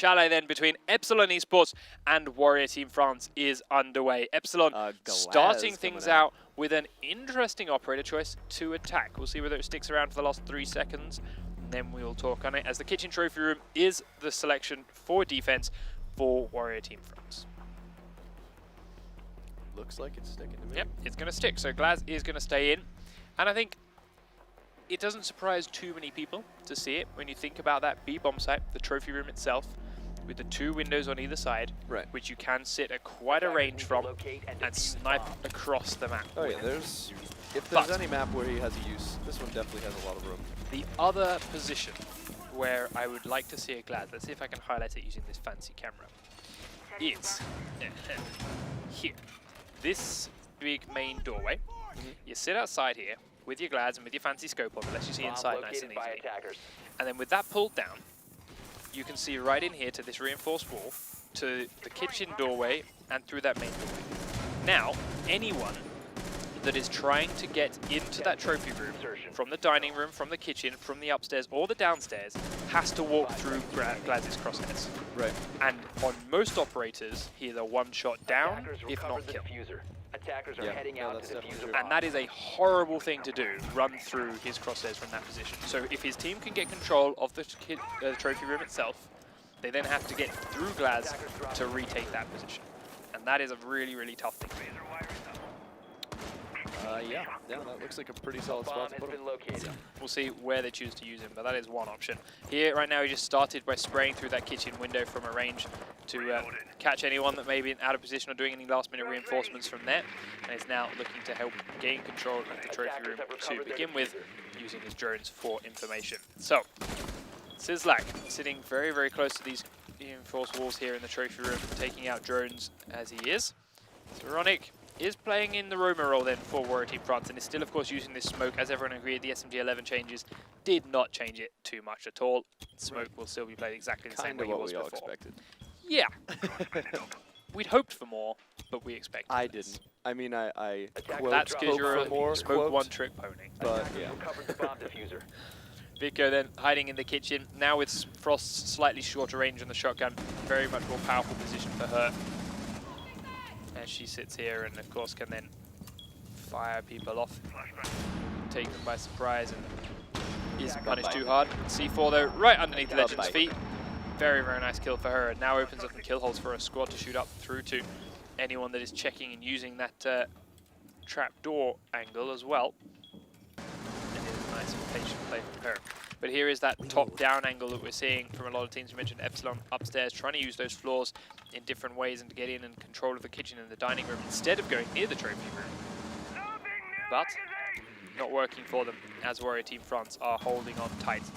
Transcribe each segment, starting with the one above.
Chalet then between Epsilon eSports and Warrior Team France is underway. Epsilon starting things out with an interesting operator choice to attack. We'll see whether it sticks around for the last 3 seconds, and then we'll talk on it, as the kitchen trophy room is the selection for defense for Warrior Team France. Looks like it's sticking to me. Yep, it's going to stick. So Glaz is going to stay in, and I think it doesn't surprise too many people to see it when you think about that B bomb site, the trophy room itself, with the 2 windows on either side, which you can sit at quite a range from and snipe across the map. Oh yeah, if there's any map where he has a use, this one definitely has a lot of room. The other position where I would like to see a Glaz, let's see if I can highlight it using this fancy camera, is here. This big main doorway. You sit outside here with your Glads and with your fancy scope on, lets you see inside nice and easily. And then with that pulled down, you can see right in here to this reinforced wall, to the kitchen doorway, and through that main doorway. Now, anyone that is trying to get into that trophy room from the dining room, from the kitchen, from the upstairs, or the downstairs, has to walk through Glaz's crosshairs. Right. And on most operators, he is a one-shot down, if not kill. Attackers are heading out to the diffuser. And that is a horrible thing to do, run through his crosshairs from that position. So if his team can get control of the trophy room itself, they then have to get through Glaz to retake that position. And that is a really, really tough thing to do. Yeah, that looks like a pretty solid spot to put him. We'll see where they choose to use him, but that is one option. Here, right now, he just started by spraying through that kitchen window from a range to catch anyone that may be out of position or doing any last-minute reinforcements from there, and is now looking to help gain control of the trophy room to begin with, using his drones for information. So, Sizzlack sitting very, very close to these reinforced walls here in the trophy room, taking out drones as he is. Zeronic is playing in the roamer role then for Warrior Team France, and is still, of course, using this smoke. As everyone agreed, the SMG-11 changes did not change it too much at all. Smoke will still be played exactly the same way it was before. Expected. Yeah. We'd hoped for more, but we expected I didn't. I mean, I that's because you're a more, smoke one-trick pony. But, yeah. Vico then hiding in the kitchen. Now with Frost's slightly shorter range on the shotgun, very much more powerful position for her. As she sits here and, of course, can then fire people off, take them by surprise, and isn't punished too hard. C4, though, right underneath the Legend's feet. Very, very nice kill for her. It now opens up some kill holes for a squad to shoot up through to anyone that is checking and using that trapdoor angle as well. And it is a nice and patient play from her. But here is that top-down angle that we're seeing from a lot of teams. You mentioned Epsilon upstairs, trying to use those floors in different ways and to get in and control of the kitchen and the dining room instead of going near the trophy room. But not working for them, as Warrior Team France are holding on tight. So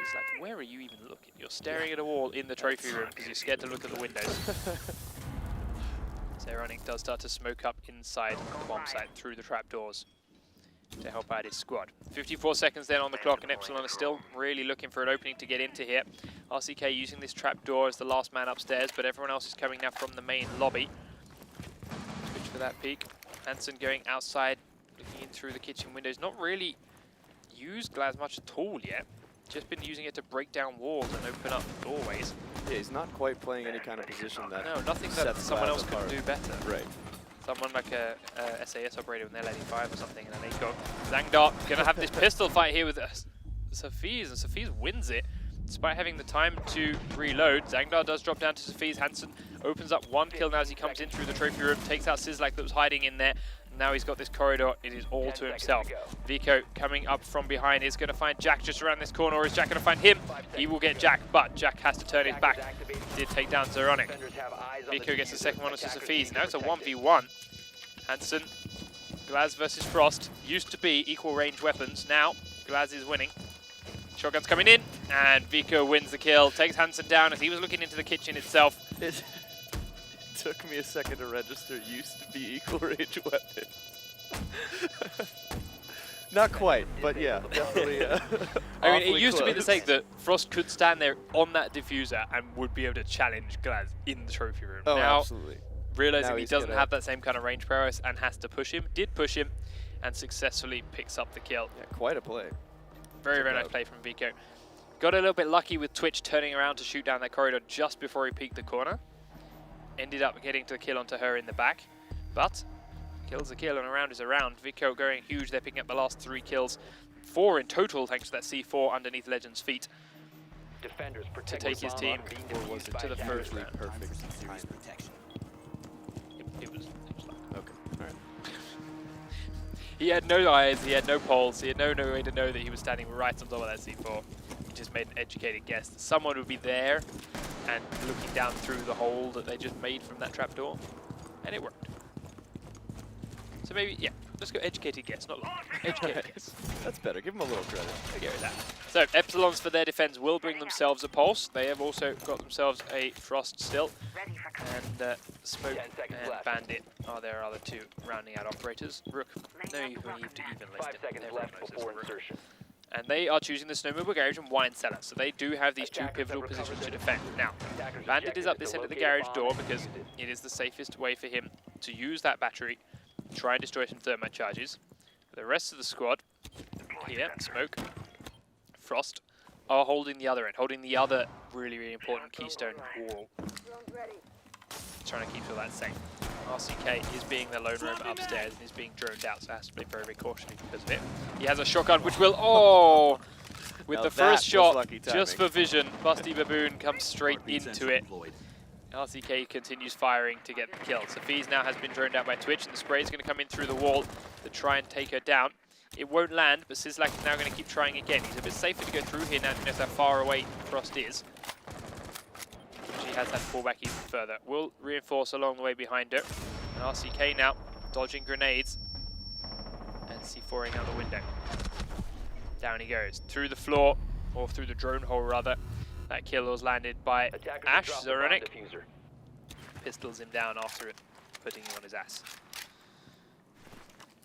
it's like, where are you even looking? You're staring at a wall in the trophy room because you're scared to look at the windows. Zeronic does start to smoke up inside the bomb site through the trapdoors to help out his squad. 54 seconds then on the clock, and Epsilon is still really looking for an opening to get into here. RCK using this trapdoor as the last man upstairs, but everyone else is coming now from the main lobby. Switch for that peek. Hansen going outside, looking in through the kitchen windows. Not really used Glaz much at all yet. Just been using it to break down walls and open up doorways. Yeah, he's not quite playing any kind of position that nothing that someone else could do better. Right. Someone like a SAS operator when they're letting 5 or something, and then they go. Zangdar gonna have this pistol fight here with Safiz, and Safiz wins it despite having the time to reload. Zangdar does drop down to Safiz. Hansen opens up 1 kill now as he comes in through the trophy room, takes out Sizzlack that was hiding in there. Now he's got this corridor, it is all to himself. Vico coming up from behind is going to find Jack just around this corner, or is Jack going to find him? He will get Jack, but Jack has to turn his back. Did take down Zeronic. Vico gets the second one onto Safiz. Now it's a 1v1. Hansen, Glaz versus Frost. Used to be equal range weapons. Now Glaz is winning. Shotgun's coming in, and Vico wins the kill. Takes Hansen down as he was looking into the kitchen itself. It took me a second to register used to be equal range weapon. Not quite, but yeah, definitely. I mean, it used to be the sake that Frost could stand there on that diffuser and would be able to challenge Glaz in the trophy room. Oh, now, absolutely. Realizing Now he he's doesn't gonna- have that same kind of range prowess and has to push him, did push him, and successfully picks up the kill. Yeah, quite a play. Very, very nice play from Vico. Got a little bit lucky with Twitch turning around to shoot down that corridor just before he peeked the corner. Ended up getting to the kill onto her in the back. But kill's a kill and a round is a round. Vico going huge. They're picking up the last 3 kills. 4 in total thanks to that C4 underneath Legend's feet. Defenders To take his team to the first round. Perfect. It was like, Okay, alright. he had no eyes, he had no poles, he had no way to know that he was standing right on top of that C4. He just made an educated guess that someone would be there and looking down through the hole that they just made from that trapdoor. And it worked. So maybe, yeah, let's go educated guess, not luck. Educated guess. That's better. Give him a little credit. I go with that. So, Epsilons for their defense will bring themselves a pulse. They have also got themselves a Frost still. And Smoke and Bandit are their other 2 rounding out operators. Rook, no need to even list 5 it. seconds Everyone left knows before it's Rook. insertion. And they are choosing the Snowmobile Garage and Wine Cellar. So they do have these 2 pivotal positions to defend. Now, Bandit is up this end of the garage door because it is the safest way for him to use that battery, try and destroy some thermite charges. The rest of the squad, here, Smoke, Frost, are holding the other end, holding the other really important keystone wall. Trying to keep all that safe. RCK is being the lone roamer upstairs and is being droned out, so has to play very cautiously because of it. He has a shotgun which will, oh! With Now the first that shot, was lucky just timing. for vision, Busty Baboon comes straight into it. RCK continues firing to get the kill. Sophie's now has been droned out by Twitch, and the spray is going to come in through the wall to try and take her down. It won't land, but Sislak is now going to keep trying again. He's a bit safer to go through here now, because how far away Frost is. She has that fallback even further. Will reinforce along the way behind her. And RCK now dodging grenades and C4ing out the window. Down he goes through the floor, or through the drone hole rather. That kill was landed by Ash Zoronic. Pistols him down after it, putting him on his ass.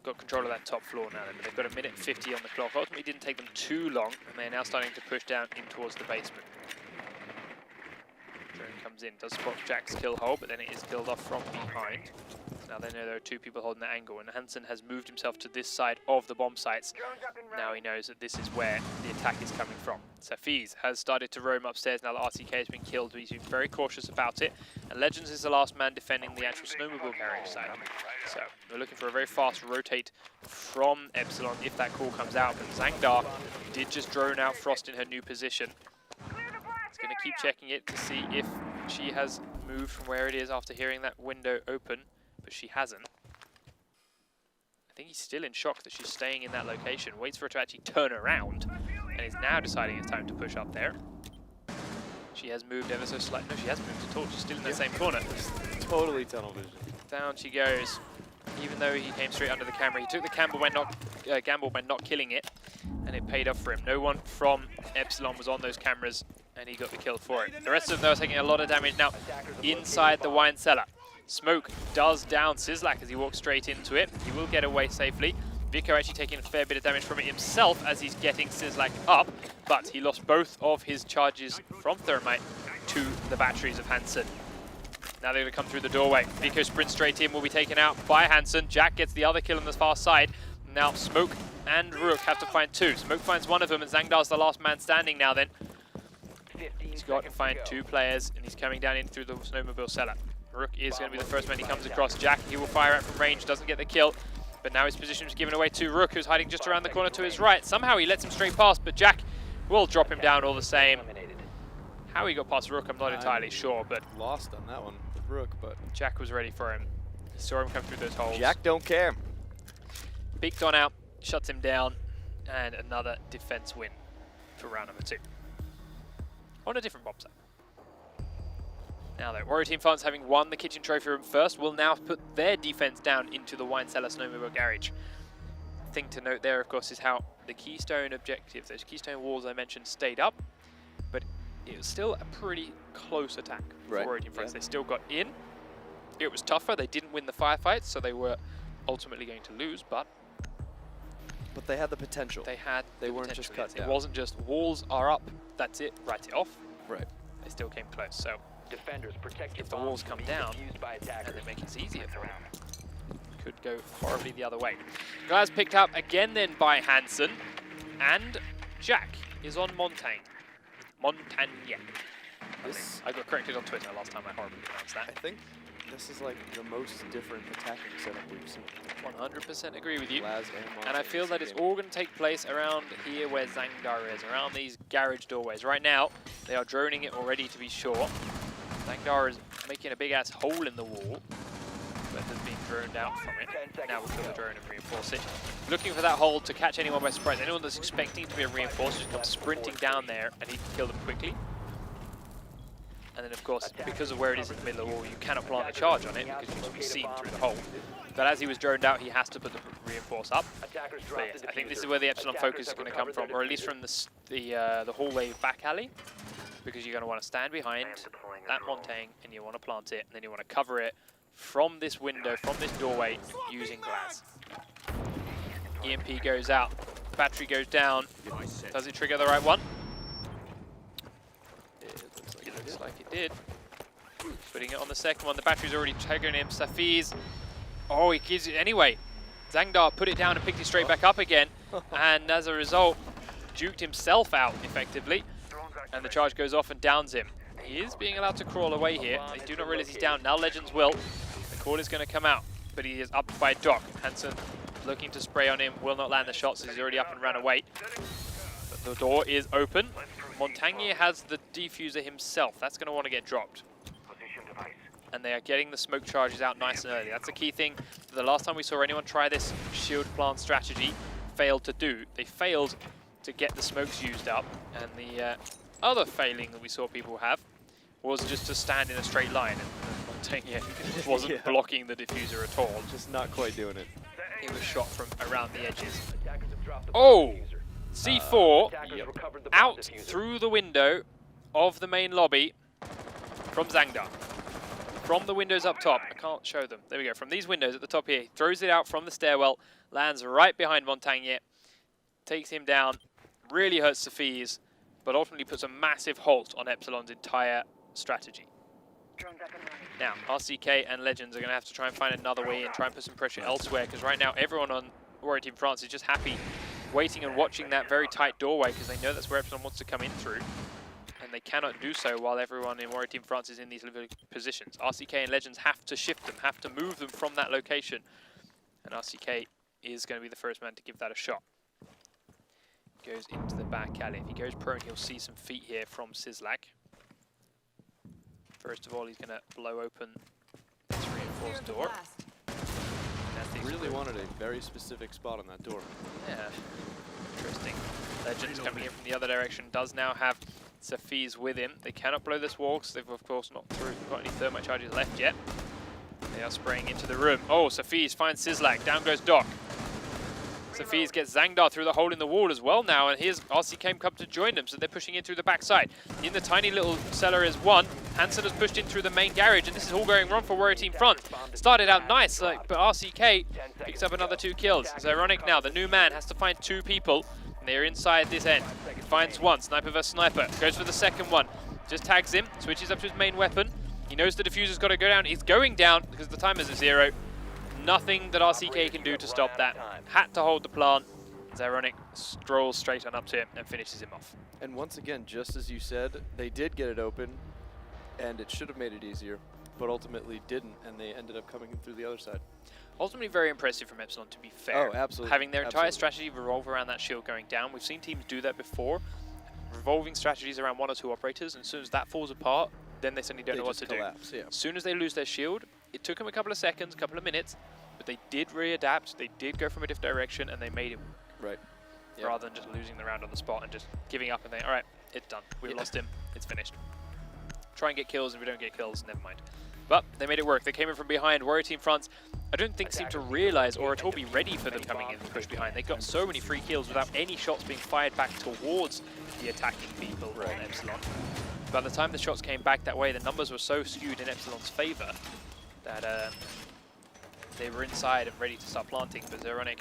Got control of that top floor now, but they've got 1:50 on the clock. Ultimately didn't take them too long, and they're now starting to push down in towards the basement. Drone comes in, does spot Jack's kill hole, but then it is killed off from behind. Now they know there are 2 people holding that angle, and Hansen has moved himself to this side of the bomb sites. Now he knows that this is where the attack is coming from. Safiz has started to roam upstairs now that RCK has been killed, but he's been very cautious about it. And Legends is the last man defending the actual snowmobile carriage side. So we're looking for a very fast rotate from Epsilon if that call comes out. But Zangdar did just drone out Frost in her new position. He's going to keep checking it to see if she has moved from where it is after hearing that window open, but she hasn't. I think he's still in shock that she's staying in that location, waits for her to actually turn around, and is now deciding it's time to push up there. She has moved ever so slightly. No, she hasn't moved at all. She's still in that same corner. Totally tunnel vision. Down she goes. Even though he came straight under the camera, he took the gamble by not killing it, and it paid off for him. No one from Epsilon was on those cameras, and he got the kill for it. The rest of them are taking a lot of damage now inside the wine cellar. Smoke does down Sislak as he walks straight into it. He will get away safely. Vico actually taking a fair bit of damage from it himself as he's getting Sislak up, but he lost both of his charges from Thermite to the batteries of Hansen. Now they're going to come through the doorway. Vico sprints straight in, will be taken out by Hansen. Jack gets the other kill on the far side. Now Smoke and Rook have to find 2. Smoke finds one of them, and Zangdar's the last man standing now then. He's got to find 2 players, and he's coming down in through the snowmobile cellar. Rook is going to be the first man he comes across. Jack, he will fire out from range, doesn't get the kill. But now his position is given away to Rook, who's hiding just around the corner to his right. Somehow he lets him straight past, but Jack will drop him down all the same. How he got past Rook, I'm not entirely sure, but Lost on that one with Rook, but Jack was ready for him. He saw him come through those holes. Jack don't care. Peeked on out, shuts him down, and another defense win for round number 2. On a different bomb site. Now though, Warrior Team Funds, having won the kitchen trophy room first, will now put their defense down into the wine cellar snowmobile garage. Thing to note there, of course, is how the keystone objectives, those keystone walls I mentioned, stayed up, but it was still a pretty close attack for Warrior Team Funds. They still got in. It was tougher. They didn't win the firefights, so they were ultimately going to lose, but they had the potential. They weren't just cut down. It wasn't just walls are up, that's it, write it off. Right. They still came close. So Defenders, protect if the walls come down and they make it easier for them, could go horribly the other way. Guys picked up again then by Hansen, and Jack is on Montaigne. Montagne. This, I got corrected on Twitter last time I horribly pronounced I that. think this is like the most different attacking setup we've seen. 100% agree with you. Laz and And I feel that it's all going to take place around here where Zangar is, around these garage doorways. Right now, they are droning it already, to be sure. Zangar is making a big-ass hole in the wall, but has been droned out from it. Now we'll kill the drone and reinforce it. Looking for that hole to catch anyone by surprise. Anyone that's expecting to be a reinforcer just comes sprinting down there, and he can kill them quickly. And then, of course, because of where it is in the middle of the wall, you cannot plant a charge on it because you can be seen through the hole. But as he was droned out, he has to put the reinforce up. But yes, I think this is where the Epsilon focus is going to come from, or at least from the hallway back alley, because you're going to want to stand behind that Montaigne and you want to plant it, and then you want to cover it from this window, from this doorway, using glass. EMP goes out, battery goes down. Does it trigger the right one? It looks like it did. Putting it on the second one, the battery's already triggering him. Safiz, oh, he gives it anyway. Zangdar put it down and picked it straight back up again, and as a result, juked himself out effectively, and the charge goes off and downs him. He is being allowed to crawl away here. They do not realize he's down. Now Legends will. The call is going to come out, but he is up by Doc. Hansen looking to spray on him, will not land the shots as he's already up and ran away. But the door is open. Montagne has the defuser himself. That's going to want to get dropped. And they are getting the smoke charges out nice and early. That's a key thing. The last time we saw anyone try this shield plant strategy, failed to do. They failed to get the smokes used up. And the other failing that we saw people have was just to stand in a straight line. And Montaigne wasn't blocking the diffuser at all. Just not quite doing it. He was shot from around the edges. Oh! C4 out through the window of the main lobby from Zangdar. From the windows up top. I can't show them. There we go. From these windows at the top here. He throws it out from the stairwell. Lands right behind Montagne. Takes him down. Really hurts Safiz. But ultimately puts a massive halt on Epsilon's entire strategy. Now, RCK and Legends are going to have to try and find another way and try and put some pressure elsewhere. Because right now, everyone on Warrior Team France is just happy waiting and watching that very tight doorway because they know that's where Epsilon wants to come in through. And they cannot do so while everyone in Warrior Team France is in these positions. RCK and Legends have to shift them, have to move them from that location. And RCK is going to be the first man to give that a shot. Goes into the back alley. If he goes prone, he'll see some feet here from Sislak. First of all, he's going to blow open this reinforced door. Really wanted a very specific spot on that door. Yeah, interesting. Legends coming in from the other direction does now have Safiz with him. They cannot blow this wall because they've of course not got any thermite charges left yet. They are spraying into the room. Oh, Safiz finds Sislak. Down goes Doc. Safiz gets Zangdar through the hole in the wall as well now, and here's RCK come to join them, so they're pushing in through the backside. In the tiny little cellar is one. Hansen has pushed in through the main garage, and this is all going wrong for Warrior Team Front. Started out nice, but RCK picks up another 2 kills. It's ironic now, the new man has to find 2 people, and they're inside this end. Finds one, sniper versus sniper, goes for the second one. Just tags him, switches up to his main weapon. He knows the diffuser's got to go down. He's going down because the timer's at 0. Nothing that RCK can do to stop that. Had to hold the plant. Zyronic strolls straight on up to him and finishes him off. And once again, just as you said, they did get it open, and it should have made it easier, but ultimately didn't, and they ended up coming in through the other side. Ultimately very impressive from Epsilon, to be fair. Oh, absolutely. Having their entire strategy revolve around that shield going down. We've seen teams do that before, revolving strategies around 1 or 2 operators, and as soon as that falls apart, then they suddenly don't know what to collapse, do. Yeah. As soon as they lose their shield, it took them a couple of seconds, a couple of minutes, but they did readapt, they did go from a different direction, and they made it work. Right. Yep. Rather than just losing the round on the spot and just giving up and saying, all right, it's done. We've lost him, it's finished. Try and get kills, and if we don't get kills, never mind. But they made it work. They came in from behind. Warrior Team France, I don't think seemed to realize or at all be ready for them coming in and push behind. They got so many free kills without any shots being fired back towards the attacking people on Epsilon. By the time the shots came back that way, the numbers were so skewed in Epsilon's favor that they were inside and ready to start planting. But Zeronic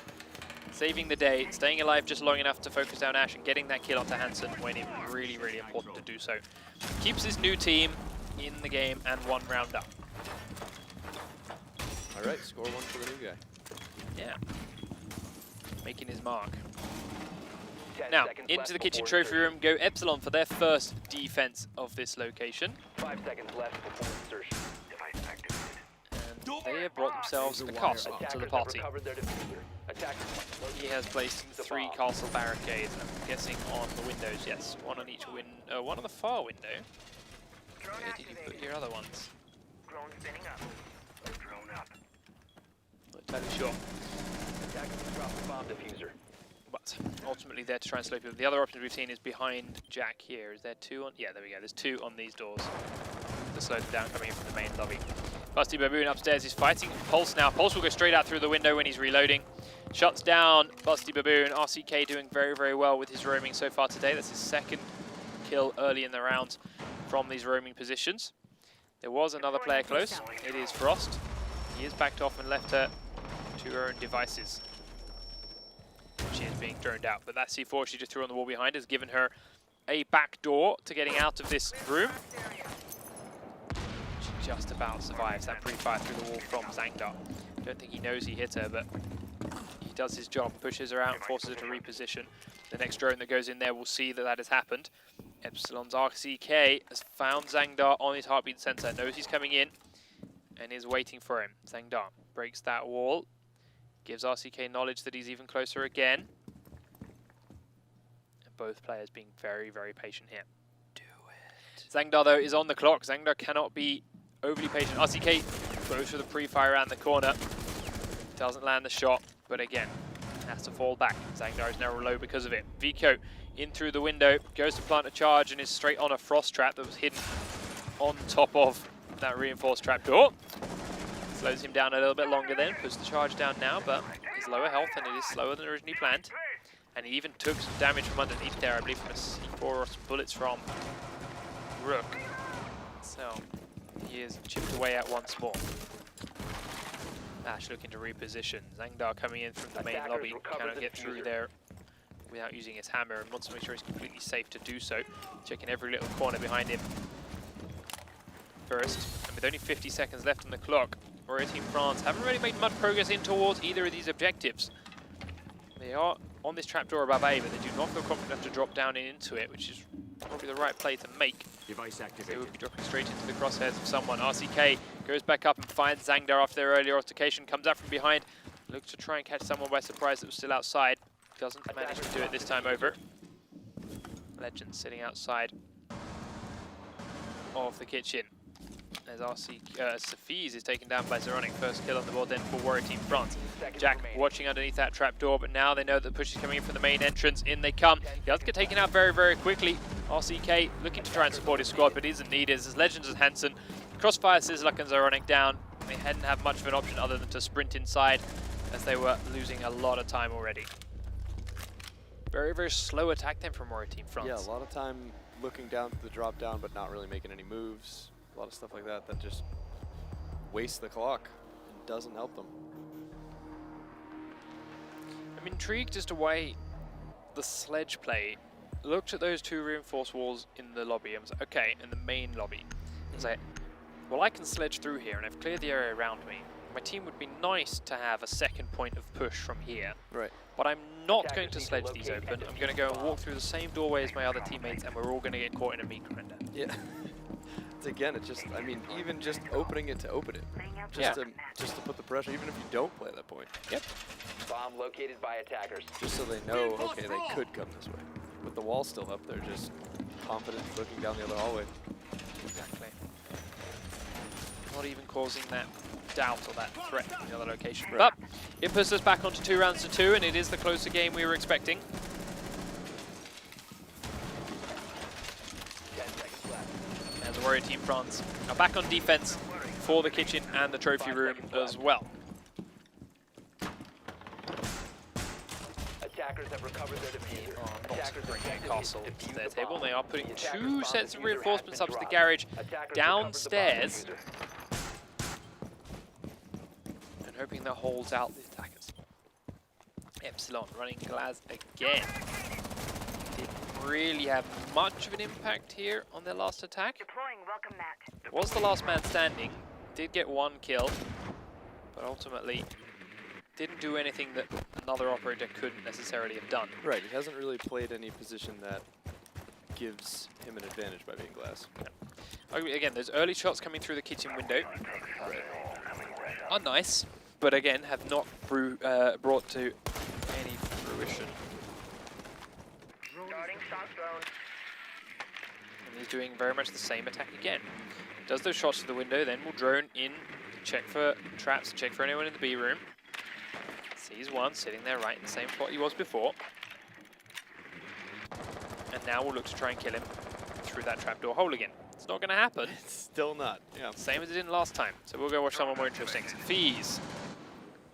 saving the day, staying alive just long enough to focus down Ash and getting that kill onto Hansen when it was really, really important to do so. Keeps his new team in the game and 1 round up. All right, score 1 for the new guy. Yeah. Making his mark. Now, into the kitchen trophy room go Epsilon for their first defense of this location. 5 seconds left before insertion. And they have brought themselves a castle to the party. Recovered their diffuser. Attackers He has placed 3 castle barricades, I'm guessing on the windows, yes. One on each window, one on the far window. Where did you put your other ones? Drone spinning up. Drone up. Not entirely sure. Attackers drop the bomb diffuser. But ultimately there to try and slow people. The other option we've seen is behind Jack here. Is there 2 on? Yeah, there we go. There's 2 on these doors to slow them down coming in from the main lobby. Busty Baboon upstairs is fighting Pulse now. Pulse will go straight out through the window when he's reloading. Shuts down Busty Baboon. RCK doing very, very well with his roaming so far today. That's his 2nd kill early in the round from these roaming positions. There was another player close. It is Frost. He is backed off and left her to her own devices. She is being droned out, but that C4 she just threw on the wall behind has given her a back door to getting out of this room. She just about survives that pre-fire through the wall from Zangdar. Don't think he knows he hit her, but he does his job, pushes her out and forces her to reposition. The next drone that goes in there will see that that has happened. Epsilon's RCK has found Zangdar on his heartbeat sensor, knows he's coming in, and is waiting for him. Zangdar breaks that wall, gives RCK knowledge that he's even closer again. And both players being very, very patient here. Do it. Zangdar, though, is on the clock. Zangdar cannot be overly patient. RCK goes for the pre-fire around the corner. Doesn't land the shot, but again, has to fall back. Zangdar is now low because of it. Vico in through the window, goes to plant a charge and is straight on a frost trap that was hidden on top of that reinforced trapdoor. Slows him down a little bit longer then, puts the charge down now, but he's lower health and it is slower than originally planned. And he even took some damage from underneath there, I believe from a C4 or some bullets from Rook. So he is chipped away at once more. Ash looking to reposition. Zangdar coming in from the main lobby, cannot get through there without using his hammer and wants to make sure he's completely safe to do so. Checking every little corner behind him first. And with only 50 seconds left on the clock, Royal Team France haven't really made much progress in towards either of these objectives. They are on this trapdoor above A, but they do not feel confident enough to drop down and into it, which is probably the right play to make. Device activated. They would be dropping straight into the crosshairs of someone. RCK goes back up and finds Zangdar after their earlier altercation, comes out from behind, looks to try and catch someone by surprise that was still outside. Doesn't manage to do it this time over. Legend sitting outside of the kitchen. As Safiz is taken down by Zeronic. First kill on the board then for Warrior Team France. Jack watching underneath that trapdoor, but now they know that the push is coming in from the main entrance. In they come. He does get taken out very, very quickly. RCK looking to try and support his squad, but isn't needed. As Legends as Hansen. Crossfire Sizzluck and Zeronic down. They hadn't have much of an option other than to sprint inside, as they were losing a lot of time already. Very, very slow attack then from Warrior Team France. Yeah, a lot of time looking down to the drop down, but not really making any moves. A lot of stuff like that that just wastes the clock and doesn't help them. I'm intrigued as to why the sledge play looked at those 2 reinforced walls in the lobby and was like, okay, in the main lobby. I was like, well, I can sledge through here and I've cleared the area around me. My team would be nice to have a second point of push from here. Right. But I'm not going to sledge these open. I'm going to go and walk through the same doorway as my other teammates and we're all going to get caught in a meat grinder. Yeah. Again, it's just, I mean, even just opening it to open it. Just to put the pressure, even if you don't play that point. Yep. Bomb located by attackers. Just so they know, okay, they could come this way. With the wall still up, they're just confident looking down the other hallway. Exactly. Not even causing that doubt or that threat in the other location. Right. But it puts us back onto 2 rounds to 2, and it is the closer game we were expecting. 10 seconds left. And the Warrior Team France are back on defense for the kitchen and the trophy room as well. Attackers have recovered their diffuser. Not bringing a castle to their table. They are putting 2 sets of reinforcements up to the garage downstairs. And hoping that holds out the attackers. Epsilon running Glaz again. Didn't really have much of an impact here on their last attack. Deploying welcome mat. Was the last man standing. Did get 1 kill. But ultimately didn't do anything that another operator couldn't necessarily have done. Right, he hasn't really played any position that gives him an advantage by being glass. Again, those early shots coming through the kitchen window Right. are nice, but again, have not brought to any fruition. Starting shock drone. And he's doing very much the same attack again. Does those shots to the window, then will drone in, check for traps, check for anyone in the B room. Sees one sitting there right in the same spot he was before. And now we'll look to try and kill him through that trapdoor hole again. It's not going to happen. It's still not, yeah. Same as it didn't last time. So we'll go watch someone more interesting. Fees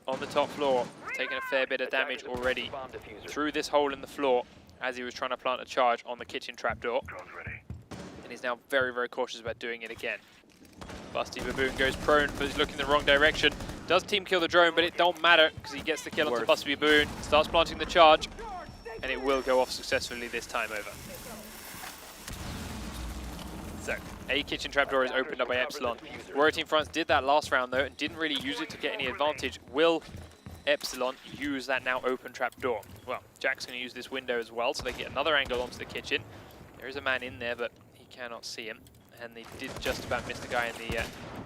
on the top floor, taking a fair bit of damage already Bomb diffuser. through this hole in the floor as he was trying to plant a charge on the kitchen trapdoor. Drone's ready. And he's now very, very cautious about doing it again. Busty Baboon goes prone, but he's looking in the wrong direction. Does team kill the drone, but it don't matter because he gets the kill onto Busty Baboon, starts planting the charge, and it will go off successfully this time over. So, a kitchen trapdoor is opened up by Epsilon. Warrior Team France did that last round though, and didn't really use it to get any advantage. Will Epsilon use that now open trapdoor? Well, Jack's going to use this window as well, so they get another angle onto the kitchen. There is a man in there, but he cannot see him. And they did just about miss the guy in the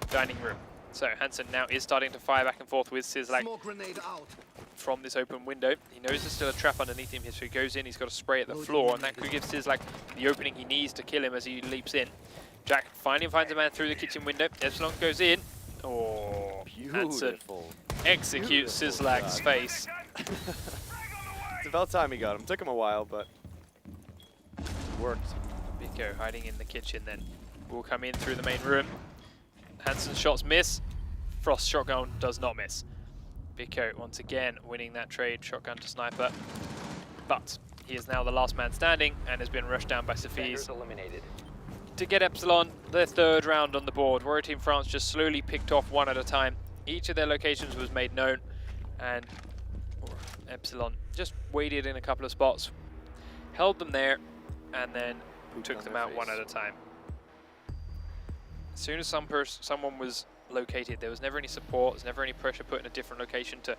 dining room. So Hansen now is starting to fire back and forth with Sizzlack from this open window. He knows there's still a trap underneath him here, so he goes in, he's got to spray at the floor, and that could give Sizzlack the opening he needs to kill him as he leaps in. Jack finally finds a man through the kitchen window. Epsilon goes in. Oh, Hansen Beautiful. executes Beautiful Sizzlack's shot. face. It's about time he got him. Took him a while, but it worked. Biko hiding in the kitchen then will come in through the main room. Hansen's shots miss. Frost's shotgun does not miss. Biko once again winning that trade, shotgun to sniper. But he is now the last man standing and has been rushed down by Defenders Safis eliminated. to get Epsilon their third round on the board. Warrior Team France just slowly picked off one at a time. Each of their locations was made known, and Epsilon just waited in a couple of spots, held them there, and then took them out one at a time. As soon as someone was located, there was never any support, there's never any pressure put in a different location to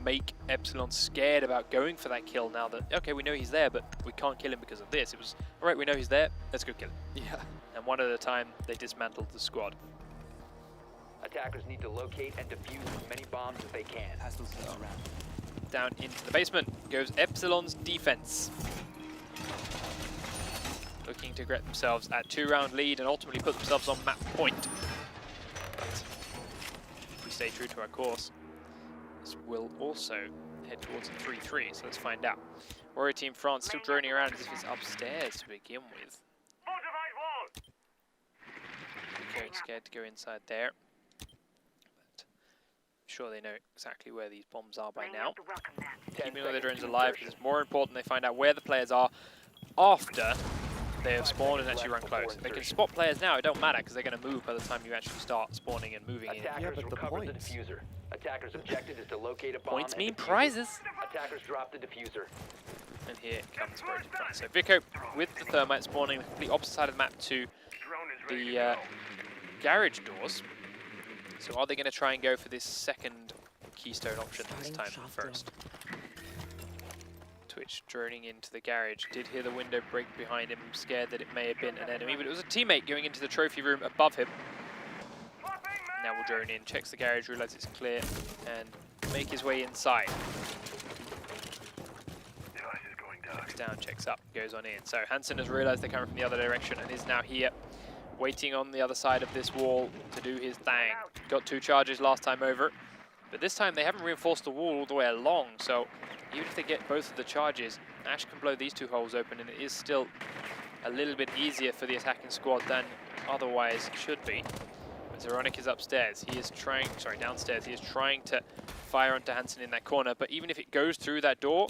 make Epsilon scared about going for that kill now that, okay, we know he's there, but we can't kill him because of this. It was, all right, we know he's there, let's go kill him. Yeah. And one at a time, they dismantled the squad. Attackers need to locate and defuse as many bombs as they can. Down into the basement goes Epsilon's defense. Looking to get themselves at 2-round lead and ultimately put themselves on map point. But if we stay true to our course, this will also head towards a 3-3, so let's find out. Warrior Team France still droning around as if it's upstairs to begin with. Fortified wall. Okay, scared to go inside there. But I'm sure they know exactly where these bombs are by now. Keeping all their drones alive, because it's more important they find out where the players are after they have spawned and actually run close. They can spot players now, it don't matter because they're going to move by the time you actually start spawning and moving in. Attackers but the recovered the points. diffuser. Attackers' objective is to locate a bomb. Points and mean defuse it. prizes. Attackers drop the diffuser. And here comes Warrior Team France. So Vico with the thermite spawning the complete opposite side of the map to Drone is ready to the go. garage doors. So are they going to try and go for this second keystone option this time first? Twitch droning into the garage. Did hear the window break behind him, scared that it may have been an enemy, but it was a teammate going into the trophy room above him. Now we'll drone in, checks the garage, realizes it's clear, and make his way inside. Device is going down. Checks down, checks up, goes on in. So Hansen has realized they're coming from the other direction and is now here, waiting on the other side of this wall to do his thing. Got 2 charges last time over, but this time they haven't reinforced the wall all the way along, so even if they get both of the charges, Ash can blow these 2 holes open, and it is still a little bit easier for the attacking squad than otherwise should be. But Zeronic is upstairs. He is trying, sorry, downstairs. He is trying to fire onto Hansen in that corner, but even if it goes through that door,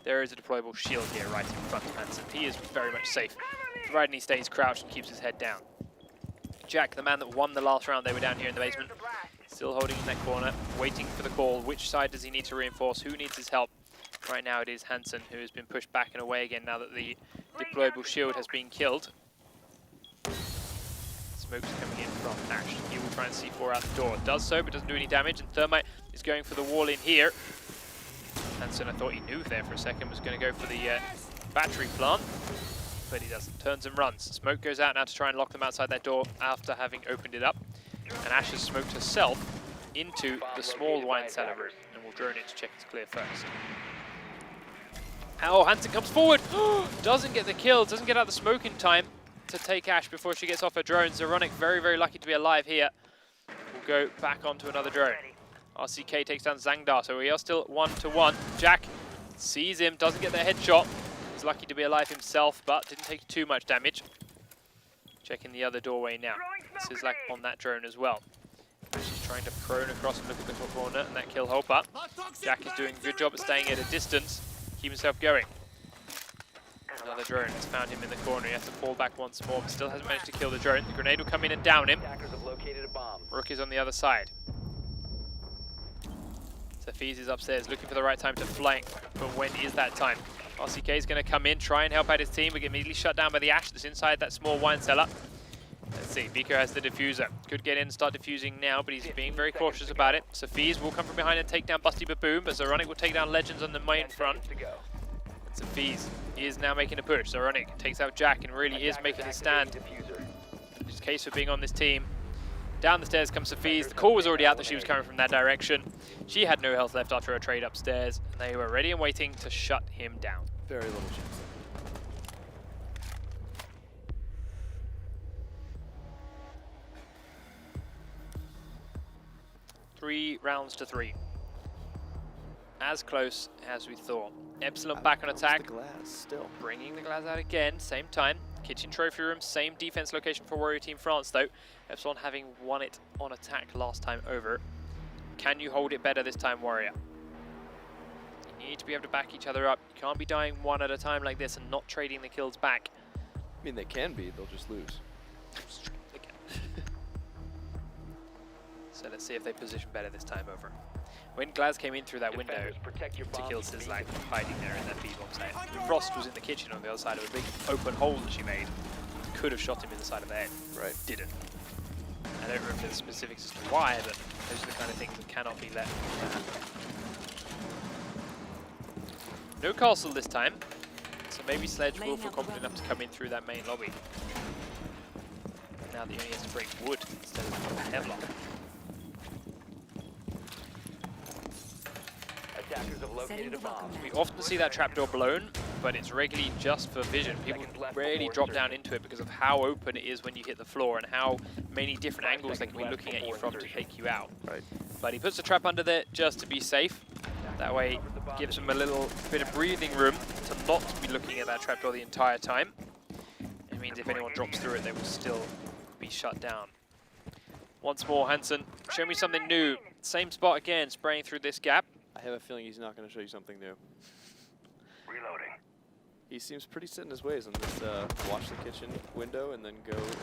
there is a deployable shield here right in front of Hansen. He is very much safe, providing he stays crouched and keeps his head down. Jack, the man that won the last round, they were down here in the basement, still holding in that corner, waiting for the call. Which side does he need to reinforce? Who needs his help? Right now it is Hansen who has been pushed back and away again now that the deployable shield has been killed. So Smoke's coming in from Ash. He will try and C4 out the door. Does so, but doesn't do any damage. And Thermite is going for the wall in here. Hansen, I thought he knew there for a second, was going to go for the battery plant. But he doesn't. Turns and runs. Smoke goes out now to try and lock them outside that door after having opened it up. And Ash has smoked herself into the small wine cellar room. And will drone in to check it's clear first. Oh, Hansen comes forward. Doesn't get the kill. Doesn't get out the smoke in time to take Ash before she gets off her drone. Zeronic very, very lucky to be alive here. We'll go back onto another drone. RCK takes down Zangdar, so we are still 1-1. Jack sees him, doesn't get the headshot. He's lucky to be alive himself, but didn't take too much damage. Checking the other doorway now. Sizzlack on that drone as well. She's trying to prone across and look at the top corner, and that kill hole up. Jack is doing a good job at staying at a distance, keep himself going. Another drone has found him in the corner. He has to fall back once more, but still hasn't managed to kill the drone. The grenade will come in and down him. Attackers have located a bomb. Rook is on the other side. Safiz is upstairs looking for the right time to flank, but when is that time? RCK is going to come in, try and help out his team, but get immediately shut down by the Ash that's inside that small wine cellar. Let's see, Vico has the diffuser. Could get in and start diffusing now, but he's being very cautious about it. Safiz will come from behind and take down Busty Baboon, but Zeronic will take down Legends on the main front. And Safiz is now making a push. Zeronic takes out Jack and really is making his stand. His case for being on this team. Down the stairs comes Safiz. The call was already out that she was coming from that direction. She had no health left after her trade upstairs, and they were ready and waiting to shut him down. Very little chance. 3 rounds to 3. As close as we thought. Epsilon back on attack. The glass still. Bringing the glass out again, same time. Kitchen trophy room, same defense location for Warrior Team France though. Epsilon having won it on attack last time over. Can you hold it better this time, Warrior? You need to be able to back each other up. You can't be dying one at a time like this and not trading the kills back. I mean, they can be, they'll just lose. So let's see if they position better this time over. When Glaz came in through that window to kill Sizzlack hiding there in that B-bomb site, Frost was in the kitchen on the other side of a big open hole that she made. Could have shot him in the side of the head. Right. Didn't. I don't remember the specifics as to why, but those are the kind of things that cannot be let happen. No castle this time, so maybe Sledge will feel confident enough to come in through that main lobby. Now that he only has to break wood instead of a hemlock. Attackers have located a bomb. We often see that trapdoor blown, but it's regularly just for vision. People rarely drop down into it because of how open it is when you hit the floor and how many different angles they can be looking at you from to take you out. Right. But he puts the trap under there just to be safe. That way, gives him a little bit of breathing room to not be looking at that trapdoor the entire time. It means if anyone drops through it, they will still be shut down. Once more, Hansen, show me something new. Same spot again, spraying through this gap. I have a feeling he's not going to show you something new. Reloading. He seems pretty set in his ways on this watch the kitchen window and then go over to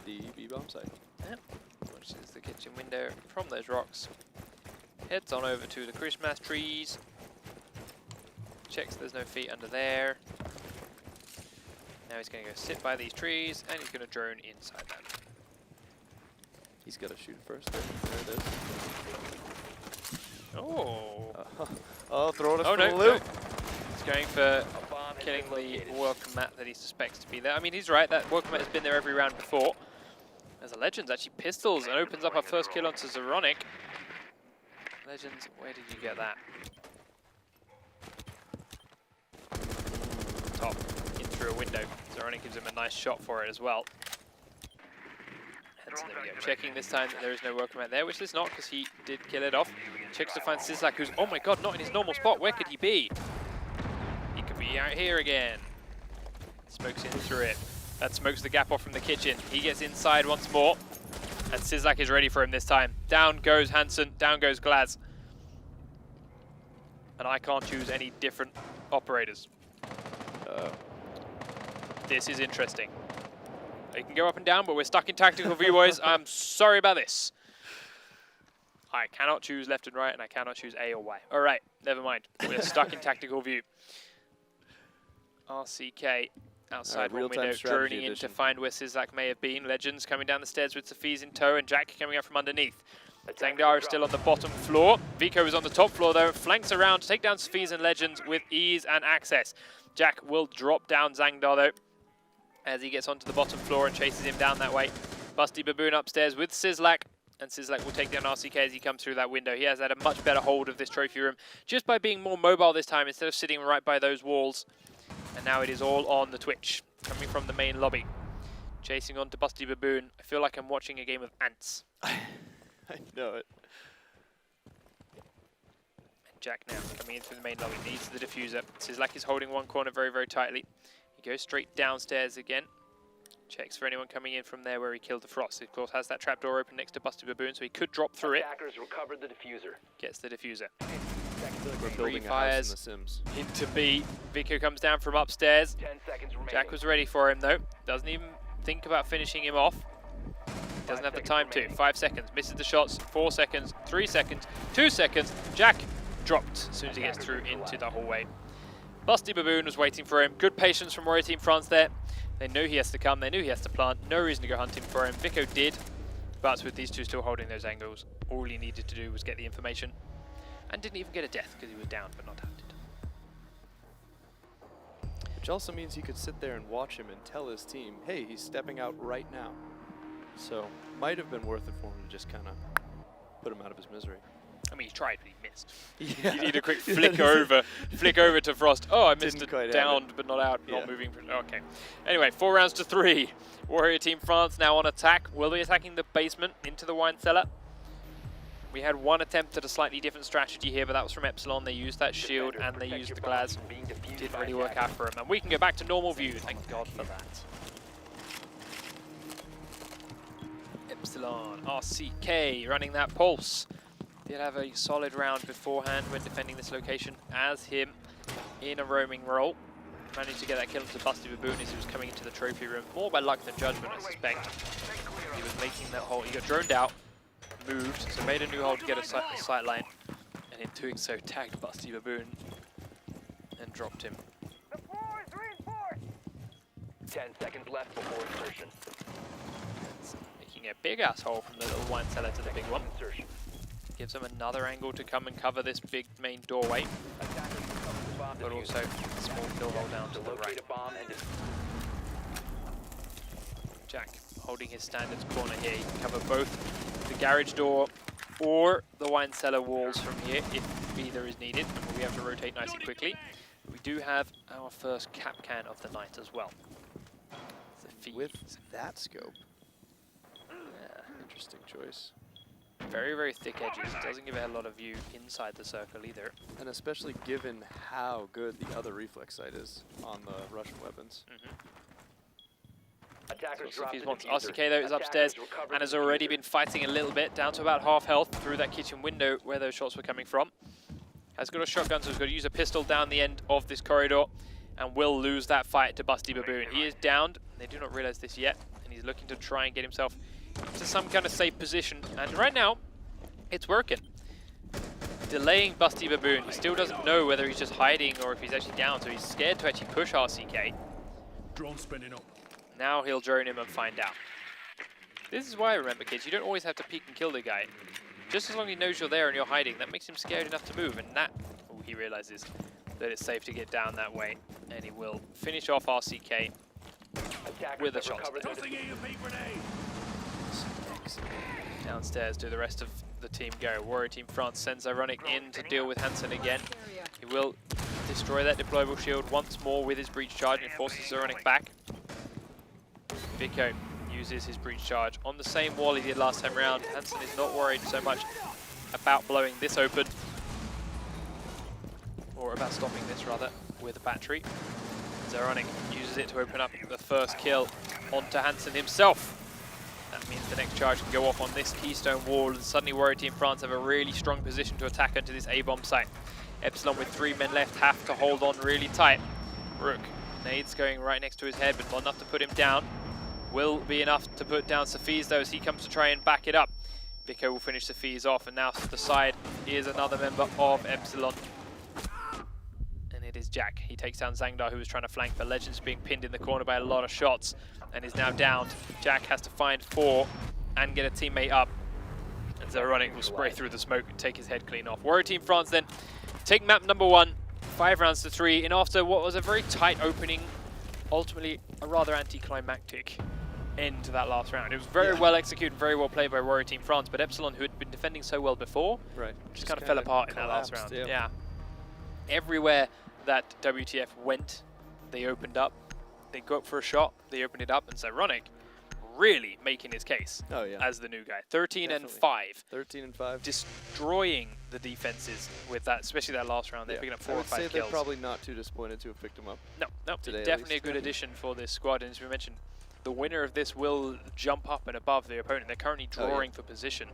the B-bomb site. Yep, watches the kitchen window from those rocks. Heads on over to the Christmas trees. Checks there's no feet under there. Now he's going to go sit by these trees and he's going to drone inside them. He's got to shoot first. There it is. Oh. Oh, throw it for the loop. No. He's going for killing the welcome mat that he suspects to be there. I mean, he's right. That welcome mat has been there every round before. There's a Legends actually pistols and opens up our first kill onto Zeronic. Legends, where did you get that? Top, in through a window. Zeronic gives him a nice shot for it as well. And so there we go. Checking this time that there is no welcome mat there, which there's not because he did kill it off. Checks to find Sizzlack, who's, oh my god, not in his normal spot. Where could he be? He could be out here again. Smokes in through it. That smokes the gap off from the kitchen. He gets inside once more. And Sizzlack is ready for him this time. Down goes Hansen, down goes Glaz. And I can't choose any different operators. This is interesting. You can go up and down, but we're stuck in tactical view, boys. I'm sorry about this. I cannot choose left and right, and I cannot choose A or Y. All right, never mind. We're stuck in tactical view. RCK Outside one real-time window, strategy droning in to edition. find where Sizlak may have been. Legends coming down the stairs with Safiz in tow, and Jack coming up from underneath. Zangdar is still on the bottom floor. Vico is on the top floor though, flanks around to take down Safiz and Legends with ease and access. Jack will drop down Zangdar though, as he gets onto the bottom floor and chases him down that way. Busty Baboon upstairs with Sizlak, and Sizlak will take down RCK as he comes through that window. He has had a much better hold of this trophy room, just by being more mobile this time instead of sitting right by those walls. And now it is all on the Twitch, coming from the main lobby. Chasing on to Busty Baboon. I feel like I'm watching a game of ants. I know it. And Jack now coming in through the main lobby, needs the diffuser. Sizlak is holding one corner very, very tightly. He goes straight downstairs again. Checks for anyone coming in from there where he killed the Frost. He, of course, has that trapdoor open next to Busty Baboon, so he could drop through it. Attackers recovered the diffuser. Gets the diffuser. We're building a house Fires in The Sims. into B. Vico comes down from upstairs. 10 seconds remaining. Jack was ready for him though. Doesn't even think about finishing him off. Doesn't have the time to. 5 seconds. Misses the shots. 4 seconds. 3 seconds. 2 seconds. Jack dropped as soon as he gets through into the hallway. Busty Baboon was waiting for him. Good patience from Warrior Team France there. They knew he has to come. They knew he has to plant. No reason to go hunting for him. Vico did. But with these two still holding those angles, all he needed to do was get the information. And didn't even get a death because he was down but not hunted. Which also means he could sit there and watch him and tell his team, hey, he's stepping out right now. So, might have been worth it for him to just kind of put him out of his misery. I mean, he tried, but he missed. Yeah. You need a quick flick over to Frost. Oh, I missed Didn't it, quite have downed it. but not out, Yeah. not moving. Okay. Anyway, 4 rounds to 3. Warrior Team France now on attack. Will be attacking the basement into the wine cellar. We had one attempt at a slightly different strategy here, but that was from Epsilon. They used that shield Defenders, and they protect used your the bombs glass. from being defused Didn't by really work attackers. out for him. And we can go back to normal view. Thank God for that. Epsilon, RCK running that pulse. Did have a solid round beforehand when defending this location as him in a roaming role. Managed to get that kill into Busty Baboon as he was coming into the trophy room. More by luck than judgment, I suspect. He was making that hole. He got droned out, moved, so made a new hole to get a sight line. And in doing so, tagged Busty Baboon and dropped him. 10 seconds left before insertion. Making a big ass hole from the little wine cellar to the big one. Insertion. Gives them another angle to come and cover this big main doorway, Attackers recovered the bomb but diffuser. also a small kill hole down to the locate right. a bomb and Jack holding his standards corner here. He can cover both the garage door or the wine cellar walls from here if either is needed, and we'll be able to rotate nice and quickly. We do have our first cap can of the night as well. It's a feed. With that scope. Interesting choice. Very, very thick edges. Doesn't give it a lot of view inside the circle either. And especially given how good the other reflex sight is on the Russian weapons. attackers So drop if the he wants diffuser. RCK though is upstairs Attackers recovered and has the already diffuser. been fighting a little bit, down to about half health through that kitchen window where those shots were coming from. Has got a shotgun, so he's got to use a pistol down the end of this corridor and will lose that fight to Busty Baboon. He is downed, and they do not realize this yet, and he's looking to try and get himself into some kind of safe position, and right now, it's working. Delaying Busty Baboon. He still doesn't know whether he's just hiding or if he's actually down, so he's scared to actually push RCK. Drone spinning up. Now he'll drone him and find out. This is why, remember kids, you don't always have to peek and kill the guy. Just as long as he knows you're there and you're hiding, that makes him scared enough to move, and that, oh, he realizes that it's safe to get down that way, and he will finish off RCK Attackers with a have shot. recovered the Tossing EMP grenade. Downstairs do the rest of the team go. Warrior Team France sends Ironic in to deal with Hansen again. He will destroy that deployable shield once more with his breach charge and forces Ironic back. Vico uses his breach charge on the same wall he did last time round. Hansen is not worried so much about blowing this open, or about stopping this rather, with a battery. Ironic uses it to open up the first kill onto Hansen himself. That means the next charge can go off on this keystone wall, and suddenly Warrior Team France have a really strong position to attack into this A-bomb site. Epsilon with 3 men left have to hold on really tight. Rook, nades going right next to his head, but not enough to put him down. Will be enough to put down Safiz though as he comes to try and back it up. Vico will finish Safiz off, and now to the side is another member of Epsilon. And it is Jack. He takes down Zangdar, who was trying to flank, but Legend's being pinned in the corner by a lot of shots and is now downed. Jack has to find 4 and get a teammate up. And Zeronic will spray through the smoke and take his head clean off. Warrior Team France then take map number 1, 5 rounds to 3, and after what was a very tight opening, ultimately a rather anticlimactic end to that last round. It was very well executed, very well played by Warrior Team France, but Epsilon, who had been defending so well before, just kind of fell apart in that last round. Yeah. Everywhere that WtF went, they opened up. They go up for a shot, they opened it up, and Zeronic really making his case as the new guy. 13 and 5. 13 and 5. Destroying the defenses with that, especially that last round. They're picking up 4 or 5 kills. I would say they're probably not too disappointed to have picked him up. No, definitely a good addition for this squad. And as we mentioned, the winner of this will jump up and above the opponent. They're currently drawing for position.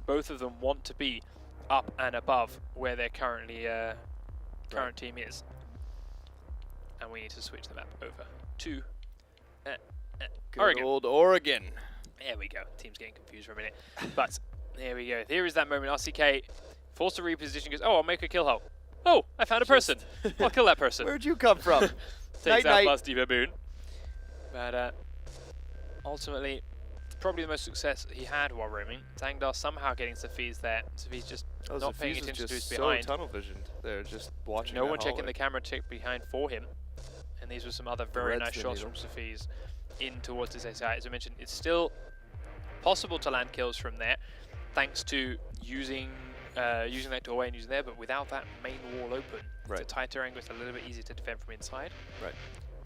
Both of them want to be up and above where their currently current team is. And we need to switch the map over to Oregon. Old Oregon. There we go. Team's getting confused for a minute. But there we go. Here is that moment. RCK forced to reposition, goes, oh, I'll make a kill hole. Oh, I found a person. I'll kill that person. Where'd you come from? Takes out Busty Baboon. But ultimately, probably the most success he had while roaming. Zangdar somehow getting Safiz there. Safiz just not paying attention to who's behind. So tunnel visioned. They're just watching. No one checking the camera check behind for him. And these were some other very nice shots from Safiz in towards this SI. As I mentioned, it's still possible to land kills from there, thanks to using that doorway and using there, but without that main wall open, it's a tighter angle, it's a little bit easier to defend from inside.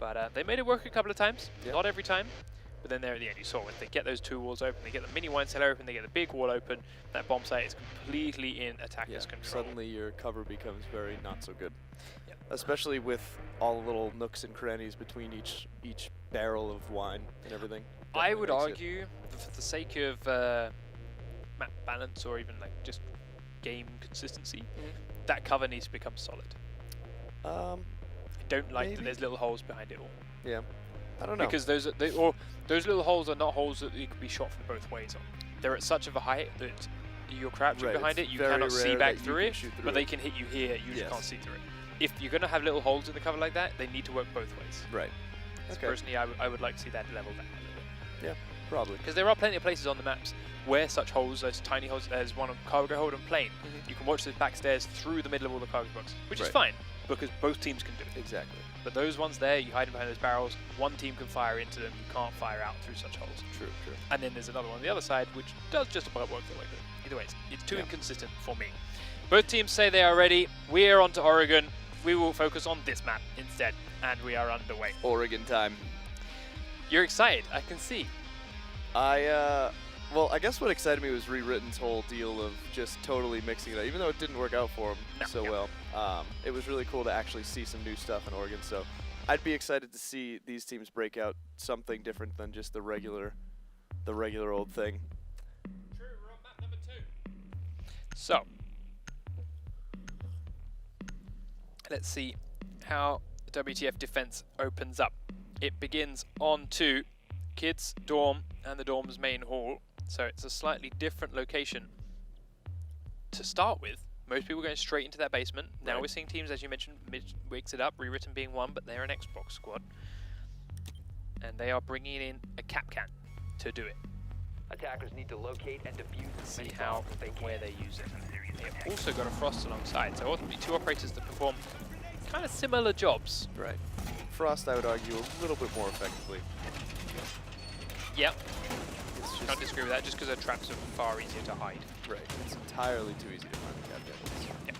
But they made it work a couple of times, not every time. But then there at the end, you saw when they get those 2 walls open, they get the mini wine cellar open, they get the big wall open, that bomb site is completely in attacker's control. Suddenly your cover becomes very not so good. Especially with all the little nooks and crannies between each barrel of wine and everything. I would argue, for the sake of map balance or even like just game consistency, that cover needs to become solid. I don't like that there's little holes behind it all. Yeah, I don't know. Because those little holes are not holes that you can be shot from both ways on. They're at such of a height that you're crouching behind it, you cannot see back through it, but they can hit you here, you just can't see through it. If you're going to have little holes in the cover like that, they need to work both ways. Right. Personally, I would like to see that leveled out a little bit. Yeah, probably. Because there are plenty of places on the maps where such holes, those tiny holes, there's one on cargo hold and plane. You can watch those backstairs through the middle of all the cargo box, which is fine, because both teams can do it. Exactly. But those ones there, you hide behind those barrels, one team can fire into them, you can't fire out through such holes. True. And then there's another one on the other side, which does just about work that way, but either way, it's too inconsistent for me. Both teams say they are ready. We are on to Oregon. We will focus on this map instead, and we are underway. Oregon time. You're excited, I can see. Well, I guess what excited me was Rewritten's whole deal of just totally mixing it up. Even though it didn't work out for him well, it was really cool to actually see some new stuff in Oregon. So I'd be excited to see these teams break out something different than just the regular old thing. True, we're on map number 2. So, let's see how the WtF defense opens up. It begins on 2, kids' dorm and the dorm's main hall. So it's a slightly different location to start with. Most people going straight into that basement. Now we're seeing teams, as you mentioned, mix it up, Rewritten being one, but they're an Xbox squad. And they are bringing in a cap can to do it. Attackers need to locate and defuse as many See how bombs as they and can. where they use it. They've also got a Frost alongside, so ultimately 2 operators that perform kind of similar jobs. Right. Frost, I would argue, a little bit more effectively. Yep. Can't disagree with that, just because their traps are far easier to hide. Right. It's entirely too easy to find the cap devils. Yep.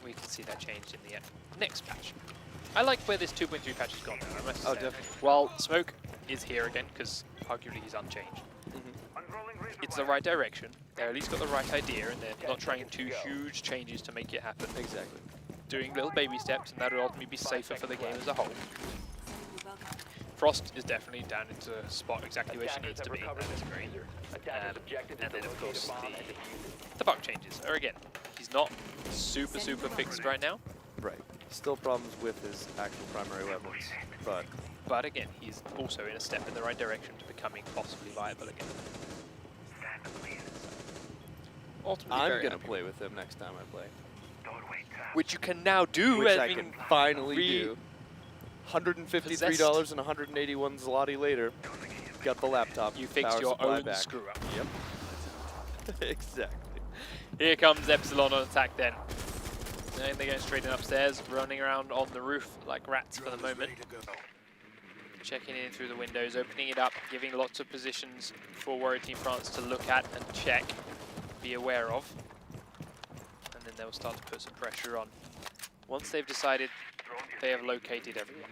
We can see that change in the next patch. I like where this 2.3 patch has gone now, I must say. Definitely. While Smoke is here again, because arguably he's unchanged. It's the right direction. They've at least got the right idea, and they're not trying 2 huge changes to make it happen. Exactly. Doing little baby steps, and that will ultimately be safer for the game as a whole. Frost is definitely down into a spot exactly where she needs to be. That is great. And then of course the bug changes are again. He's not super fixed right now. Right. Still problems with his actual primary weapons, but again, he's also in a step in the right direction to becoming possibly viable again. I'm gonna play with him next time I play. which you can now do. Which I mean, can finally do. $153 and 181 zloty later. Got the laptop. You fixed power your supply own back. screw up. Yep. Exactly. Here comes Epsilon on attack then. And they're going straight in upstairs, running around on the roof like rats for the moment. Checking in through the windows, opening it up, giving lots of positions for Warrior Team France to look at and check, be aware of. And then they'll start to put some pressure on. Once they've decided they have located everyone.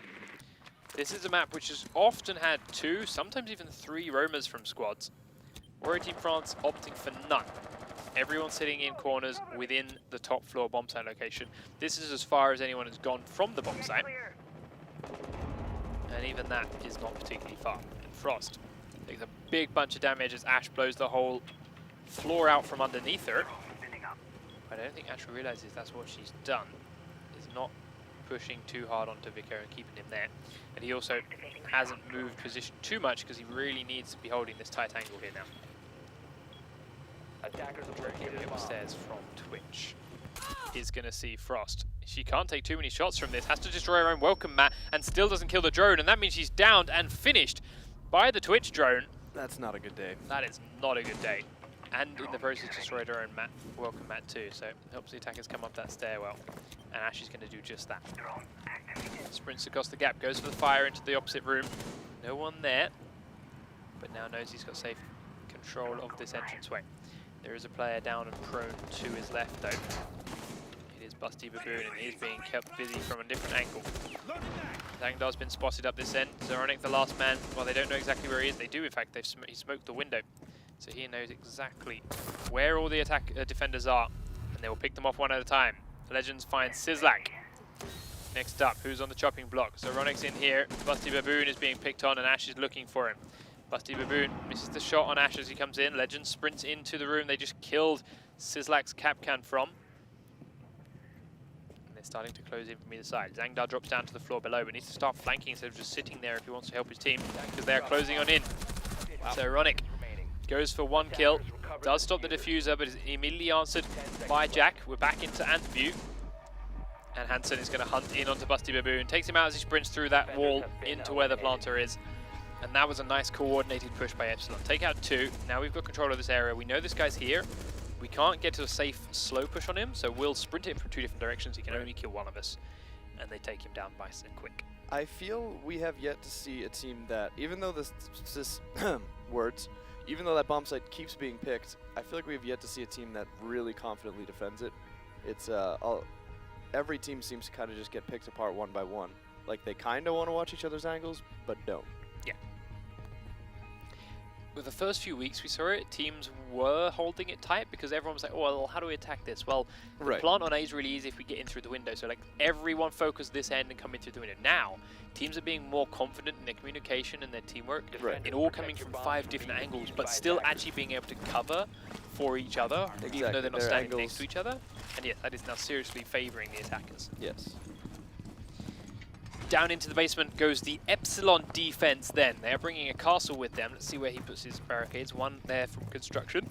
This is a map which has often had 2, sometimes even 3 roamers from squads. Warrior Team France opting for none. Everyone sitting in corners within the top floor bomb site location. This is as far as anyone has gone from the bomb site. And even that is not particularly far. And Frost takes a big bunch of damage as Ash blows the whole floor out from underneath her. I don't think Ash realizes that's what she's done. Is not pushing too hard onto Vico and keeping him there. And he also hasn't moved position too much because he really needs to be holding this tight angle here now. Attackers have located a bomb. Upstairs from Twitch is going to see Frost. She can't take too many shots from this, has to destroy her own welcome mat and still doesn't kill the drone, and that means she's downed and finished by the Twitch drone. That's not a good day. That is not a good day. And in the process destroyed her own welcome mat too, so helps the attackers come up that stairwell. And Ash is going to do just that. Sprints across the gap, goes for the fire into the opposite room. No one there, but now knows he's got safe control of this entranceway. There is a player down and prone to his left though. It is Busty Baboon and he is being kept busy from a different angle. Zangdar's been spotted up this end. Zoronic, the last man, well, they don't know exactly where he is. They do, in fact, he smoked the window. So he knows exactly where all the defenders are, and they will pick them off one at a time. Legends find Sizzlack. Next up, who's on the chopping block? Zoronic's in here. Busty Baboon is being picked on and Ash is looking for him. Busty Baboon misses the shot on Ash as he comes in. Legend sprints into the room they just killed Sizzlack's Capcan from. And they're starting to close in from either side. Zangdar drops down to the floor below, but needs to start flanking instead of just sitting there if he wants to help his team, because they are closing on in. Wow. So Ronick goes for 1 kill, does stop the diffuser, but is immediately answered by Jack. We're back into Ant View. And Hansen is going to hunt in onto Busty Baboon, takes him out as he sprints through that wall into where the planter is. And that was a nice coordinated push by Epsilon. Take out 2. Now we've got control of this area. We know this guy's here. We can't get to a safe slow push on him, so we'll sprint him from 2 different directions. He can only kill one of us. And they take him down nice and quick. I feel we have yet to see a team that, even though this even though that bomb site keeps being picked, I feel like we have yet to see a team that really confidently defends it. It's every team seems to kind of just get picked apart one by one. Like they kind of want to watch each other's angles, but don't. Yeah. With the first few weeks we saw it, teams were holding it tight because everyone was like, oh, well, how do we attack this? Well, the plant on A is really easy if we get in through the window. So like everyone focused this end and come in through the window. Now, teams are being more confident in their communication and their teamwork. In all coming from 5 different angles, but still actually being able to cover for each other, even though they're not standing next to each other. And yeah, that is now seriously favoring the attackers. Yes. Down into the basement goes the Epsilon defense then. They're bringing a castle with them. Let's see where he puts his barricades. One there from construction.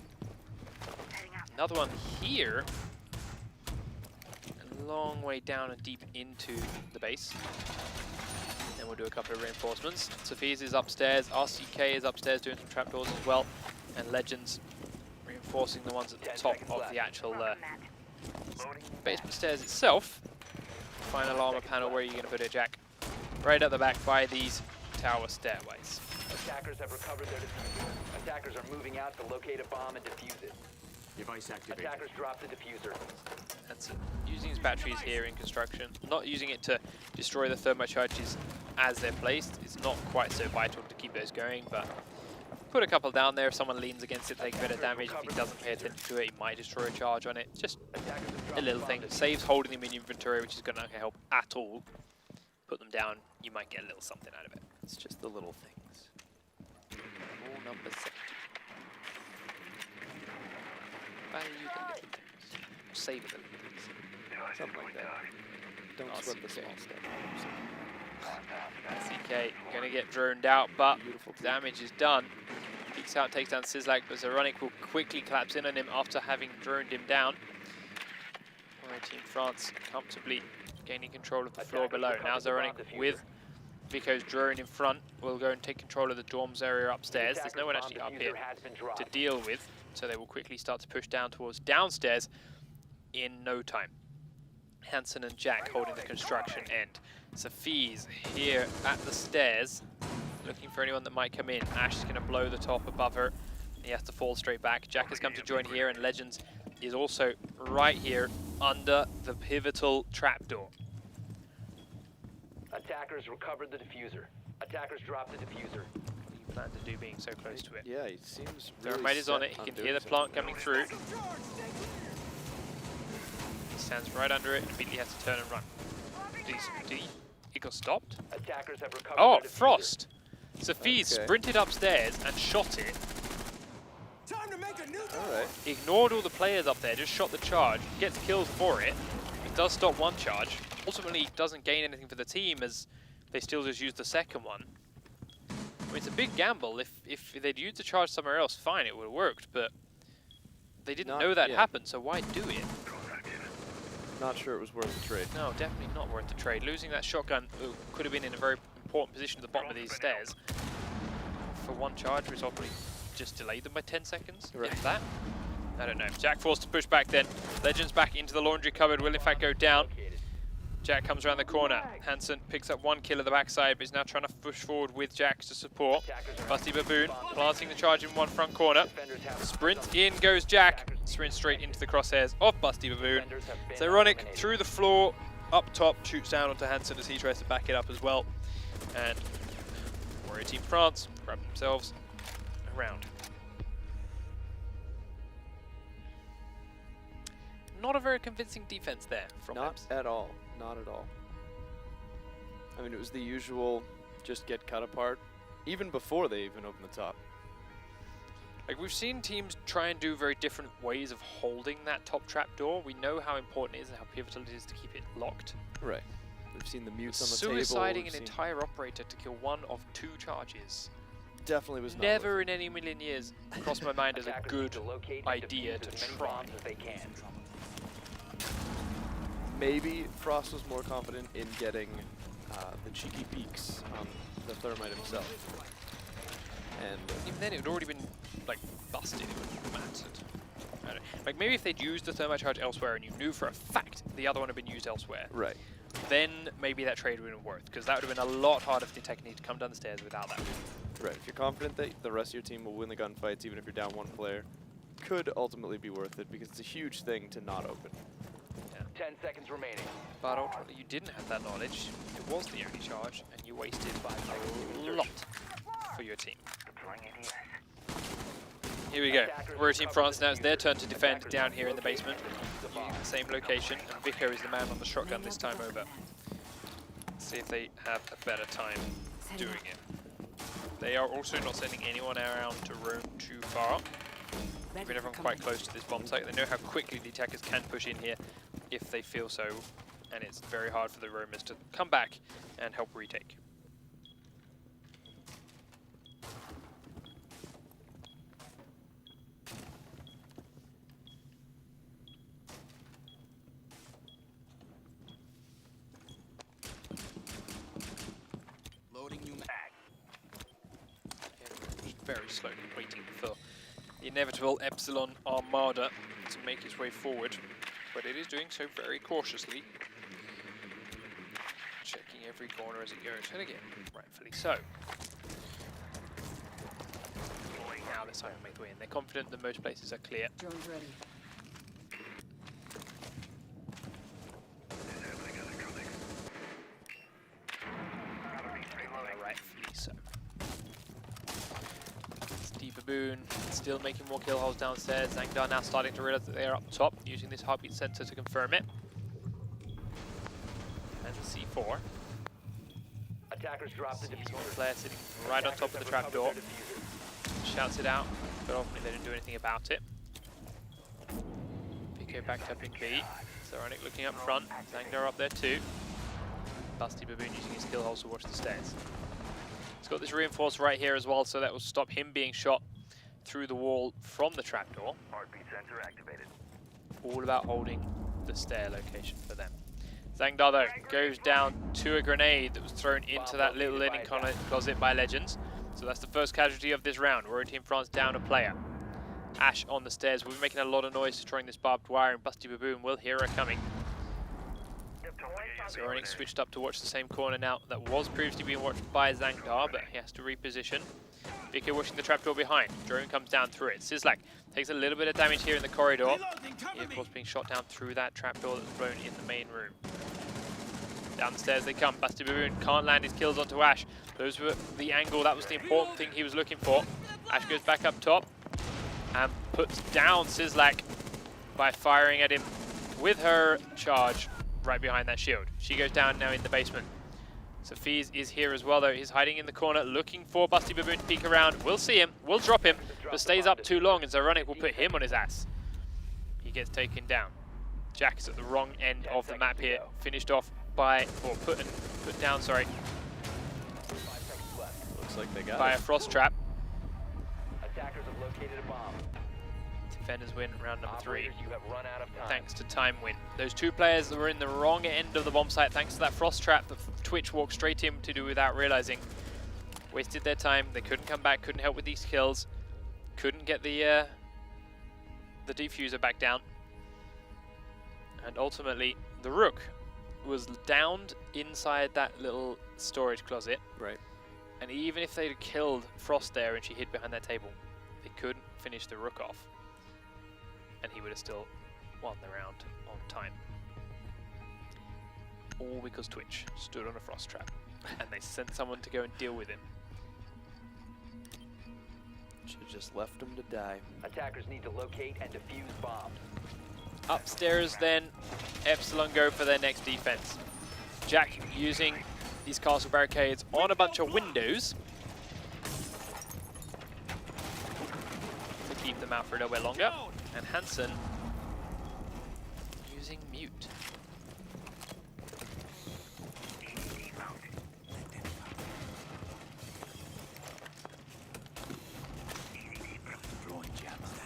Another one here. A long way down and deep into the base. Then we'll do a couple of reinforcements. Sophia's is upstairs. RCK is upstairs doing some trapdoors as well. And Legends reinforcing the ones at the top of the actual basement stairs itself. Final armor panel, where are you going to put it, Jack? Right at the back by these tower stairways. Attackers have recovered their diffuser. Attackers are moving out to locate a bomb and defuse it. Device activated. Attackers drop the diffuser. That's it. Using his batteries here in construction, not using it to destroy the thermocharges as they're placed. It's not quite so vital to keep those going, but put a couple down there. If someone leans against it, take a bit of damage. If he doesn't pay attention to it, he might destroy a charge on it. Just a little thing. Saves holding them in inventory, which is going to help at all. Put them down, you might get a little something out of it. It's just the little things. Rule number 7. Value the little things. Save the little things. Something like that. Don't sweat the small stuff. CK going to get droned out, but damage is done. Peeks out, takes down Sizzlack, but Zoronic will quickly collapse in on him after having droned him down. Team France comfortably gaining control of the floor below. Now Zaronic with Vico's drone in front will go and take control of the dorms area upstairs. There's no one actually up here to deal with, so they will quickly start to push down towards downstairs in no time. Hansen and Jack holding the construction end. Sophie's here at the stairs, looking for anyone that might come in. Ash is going to blow the top above her. He has to fall straight back. Jack has come to join here, and Legends is also right here under the pivotal trapdoor. Attackers recovered the diffuser. Attackers dropped the diffuser. What do you plan to do being so close to it? Yeah, he seems really Thermite is on set it. He can doing hear the something. plant coming through. He stands right under it and immediately has to turn and run. It got stopped? Attackers have recovered Oh, the diffuser. Frost! Sophie Okay. sprinted upstairs and shot it. All right. Ignored all the players up there, just shot the charge, gets killed for it. It does stop one charge. Ultimately, doesn't gain anything for the team as they still just use the second one. I mean, it's a big gamble. If they'd used the charge somewhere else, fine, it would have worked, but they didn't know that happened, so why do it? Not sure it was worth the trade. No, definitely not worth the trade. Losing that shotgun could have been in a very important position at the bottom of these stairs. For one charge, which ultimately just delayed them by 10 seconds, Right. if that. I don't know. Jack forced to push back then. Legends back into the laundry cupboard will in fact go down. Jack comes around the corner. Hansen picks up one kill at the backside, but is now trying to push forward with Jack to support. Busty Baboon planting the charge in one front corner. Sprint in goes Jack. Sprint straight into the crosshairs of Busty Baboon. Zaronic through the floor, up top, shoots down onto Hansen as he tries to back it up as well. And Warrior Team France grab themselves a round. Not a very convincing defense there from Not Eps. at all. Not at all. I mean, it was the usual just get cut apart, even before they even opened the top. Like, we've seen teams try and do very different ways of holding that top trap door. We know how important it is and how pivotal it is to keep it locked. Right. We've seen the mutes on the table. Suiciding we've an seen- entire operator to kill one of 2 charges. Definitely was not Never worth in any million years crossed my mind as a Attackers good need to locate and idea defuse to as many try. bombs as they can. it. Maybe Frost was more confident in getting the cheeky peeks on the Thermite himself. And Even then, it had already been, like, busted. It wouldn't have mattered. I don't know. Like, maybe if they'd used the thermite charge elsewhere and you knew for a fact the other one had been used elsewhere, right. then maybe that trade would have been worth, because that would have been a lot harder for the Technique to come down the stairs without that. Right. If you're confident that the rest of your team will win the gunfights, even if you're down one player, could ultimately be worth it because it's a huge thing to not open. 10 seconds remaining. But ultimately, you didn't have that knowledge. It was the only charge, and you wasted by a lot for your team. Deploying ADS. Here we go. Warrior Team France, now it's their turn to defend down here in the basement. Using the same location, and Vico is the man on the shotgun this time over. Let's see if they have a better time doing it. They are also not sending anyone around to roam too far. Keeping everyone quite close to this bomb site. They know how quickly the attackers can push in here if they feel so, and it's very hard for the roamers to come back and help retake. Loading new mag. Just very slowly waiting for the inevitable Epsilon Armada to make its way forward, but it is doing so very cautiously, checking every corner as it goes, and again, rightfully so. Now this time make the way in. They're confident that most places are clear. Drone's ready. Rightfully so. Steve Baboon still making more kill holes downstairs. Zangdar now starting to realize that they are up top, using this heartbeat sensor to confirm it. And the C4. Attackers dropped the Sees diffuser. one flare sitting right on top of the trapdoor. Shouts it out, but ultimately they didn't do anything about it. Vico backed up in B. Zaronic looking up front. Zangdar up there too. Busty Baboon using his kill holes to watch the stairs. He's got this reinforced right here as well, so that will stop him being shot through the wall from the trapdoor. Heartbeat sensor activated. All about holding the stair location for them. Zangdar though goes down to a grenade that was thrown into that little linen closet by Legends. So that's the first casualty of this round. We're in Team France down a player. Ash on the stairs. We'll be making a lot of noise destroying this barbed wire, and Busty Baboon will hear her coming. So Onyx switched up to watch the same corner now that was previously being watched by Zangdar, but he has to reposition. Vico watching the trapdoor behind. Drone comes down through it. Sislak takes a little bit of damage here in the corridor. He, of course, being shot down through that trapdoor that's blown in the main room. Down the stairs they come. Busty Baboon can't land his kills onto Ash. Those were the angle. That was the important thing he was looking for. Ash goes back up top and puts down Sislak by firing at him with her charge right behind that shield. She goes down now in the basement. Safiz is here as well though. He's hiding in the corner looking for Busty Baboon to peek around. We'll see him, we'll drop him, but stays up too long and Zyronic will put him on his ass. He gets taken down. Jack is at the wrong end of the map here. Finished off by, or put down, sorry. Looks like they got by it. a frost trap. Attackers have located a bomb. Defenders win round number 3. Operators, you have run out of time. Thanks to time win. Those two players that were in the wrong end of the bomb site thanks to that frost trap that Twitch walked straight in to do without realizing. Wasted their time. They couldn't come back, couldn't help with these kills. Couldn't get the defuser back down. And ultimately, the Rook was downed inside that little storage closet. Right. And even if they'd killed Frost there and she hid behind that table, they couldn't finish the Rook off. And he would have still won the round on time. All because Twitch stood on a frost trap and they sent someone to go and deal with him. Should have just left him to die. Attackers need to locate and defuse bombs. Upstairs then, Epsilon go for their next defense. Jack using these castle barricades on a bunch of windows to keep them out for a little bit longer. And Hansen using mute.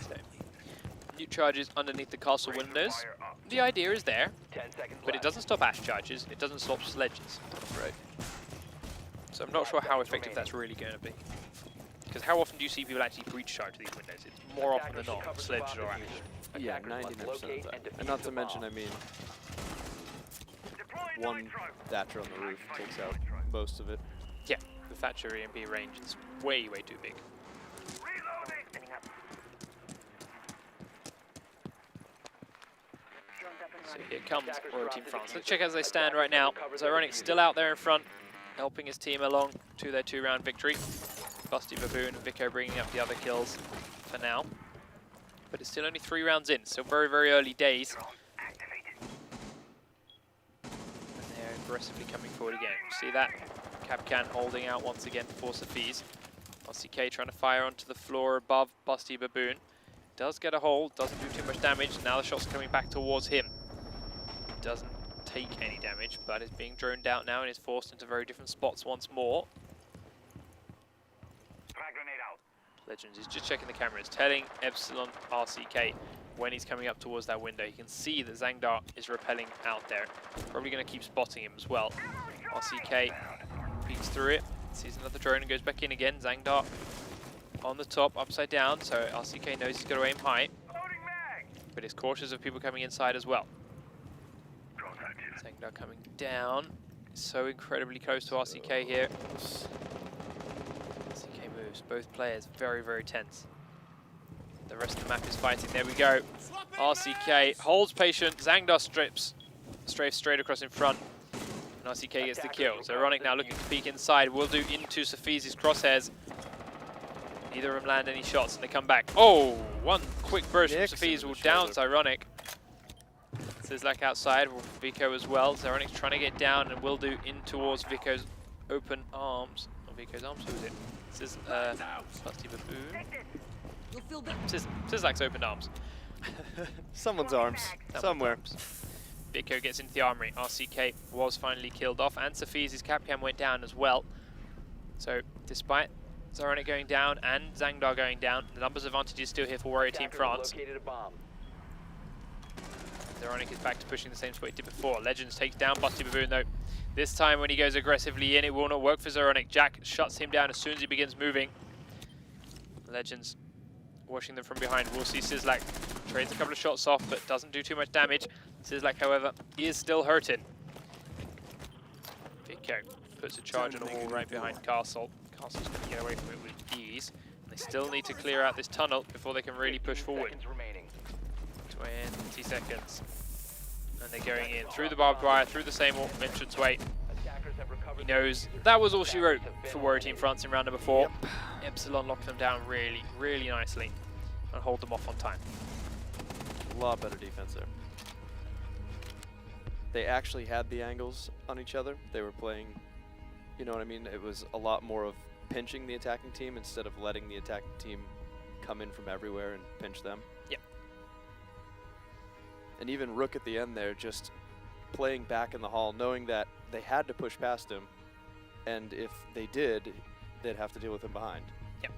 So, mute charges underneath the castle windows. The idea is there, 10 seconds but it left. doesn't stop Ash charges, it doesn't stop sledges. Right. So I'm not sure how effective that's really going to be. Because how often do you see people actually breach charge these windows? It's more often than not sledges or Ash. Yeah, Attackers must 99% locate of and that. defuse And not the to mention, bomb. I mean, one Thatcher on the roof takes out most of it. Yeah, the Thatcher EMP range is way, way too big. So here comes Royal Team France. Let's check as they stand right now. Zyronic still out there in front, helping his team along to their 2-round victory. Busty Baboon and Vico bringing up the other kills for now. But it's still only 3 rounds in, so very, very early days. And they're aggressively coming forward again. See that? Capcan holding out once again for Safiz. RCK trying to fire onto the floor above Busty Baboon. Does get a hold, doesn't do too much damage. Now the shot's coming back towards him. Doesn't take any damage, but is being droned out now and is forced into very different spots once more. Legends is just checking the cameras, telling Epsilon RCK when he's coming up towards that window. You can see that Zangdar is rappelling out there. Probably going to keep spotting him as well. RCK peeks through it, sees another drone and goes back in again. Zangdar on the top, upside down, so RCK knows he's got to aim high. But is cautious of people coming inside as well. Zangdar coming down. So incredibly close to RCK here. RCK moves, both players very, very tense. The rest of the map is fighting. There we go. RCK holds patient. Zangdar strafes straight across in front. And RCK gets the kill. So Zyronic now looking to peek inside. Will do into Safiz's crosshairs. Neither of them land any shots and they come back. Oh, one quick burst from Safiz will down Zyronic. Sislak outside, Vico as well. Zyronic's trying to get down and will do in towards Vico's open arms. Or Vico's arms, who is it? Busty Baboon. Sislak's open arms. Someone's arms, somewhere. Vico gets into the armory. RCK was finally killed off, and Safiz's Capcam went down as well. So, despite Zyronic going down and Zangdar going down, the numbers advantage is still here for Warrior Team France. Located a bomb. Zyronic Zaronic is back to pushing the same spot he did before. Legends takes down Busty Baboon though. This time when he goes aggressively in, it will not work for Zaronic. Jack shuts him down as soon as he begins moving. Legends watching them from behind. We'll see Sizzlack trades a couple of shots off, but doesn't do too much damage. Sizzlack, however, is still hurting. Vico puts a charge on a wall right behind Castle. Castle's going to get away from it with ease. They still need to clear out this tunnel before they can really push forward. 20 seconds. And they're going in through the barbed wire, through the same entranceway. He knows that was all she wrote for Warrior Team France in round number 4. Yep. Epsilon locked them down really, really nicely and hold them off on time. A lot better defense there. They actually had the angles on each other. They were playing, you know what I mean? It was a lot more of pinching the attacking team instead of letting the attacking team come in from everywhere and pinch them. Yep. And even Rook at the end there, just playing back in the hall, knowing that they had to push past him, and if they did, they'd have to deal with him behind. Yep.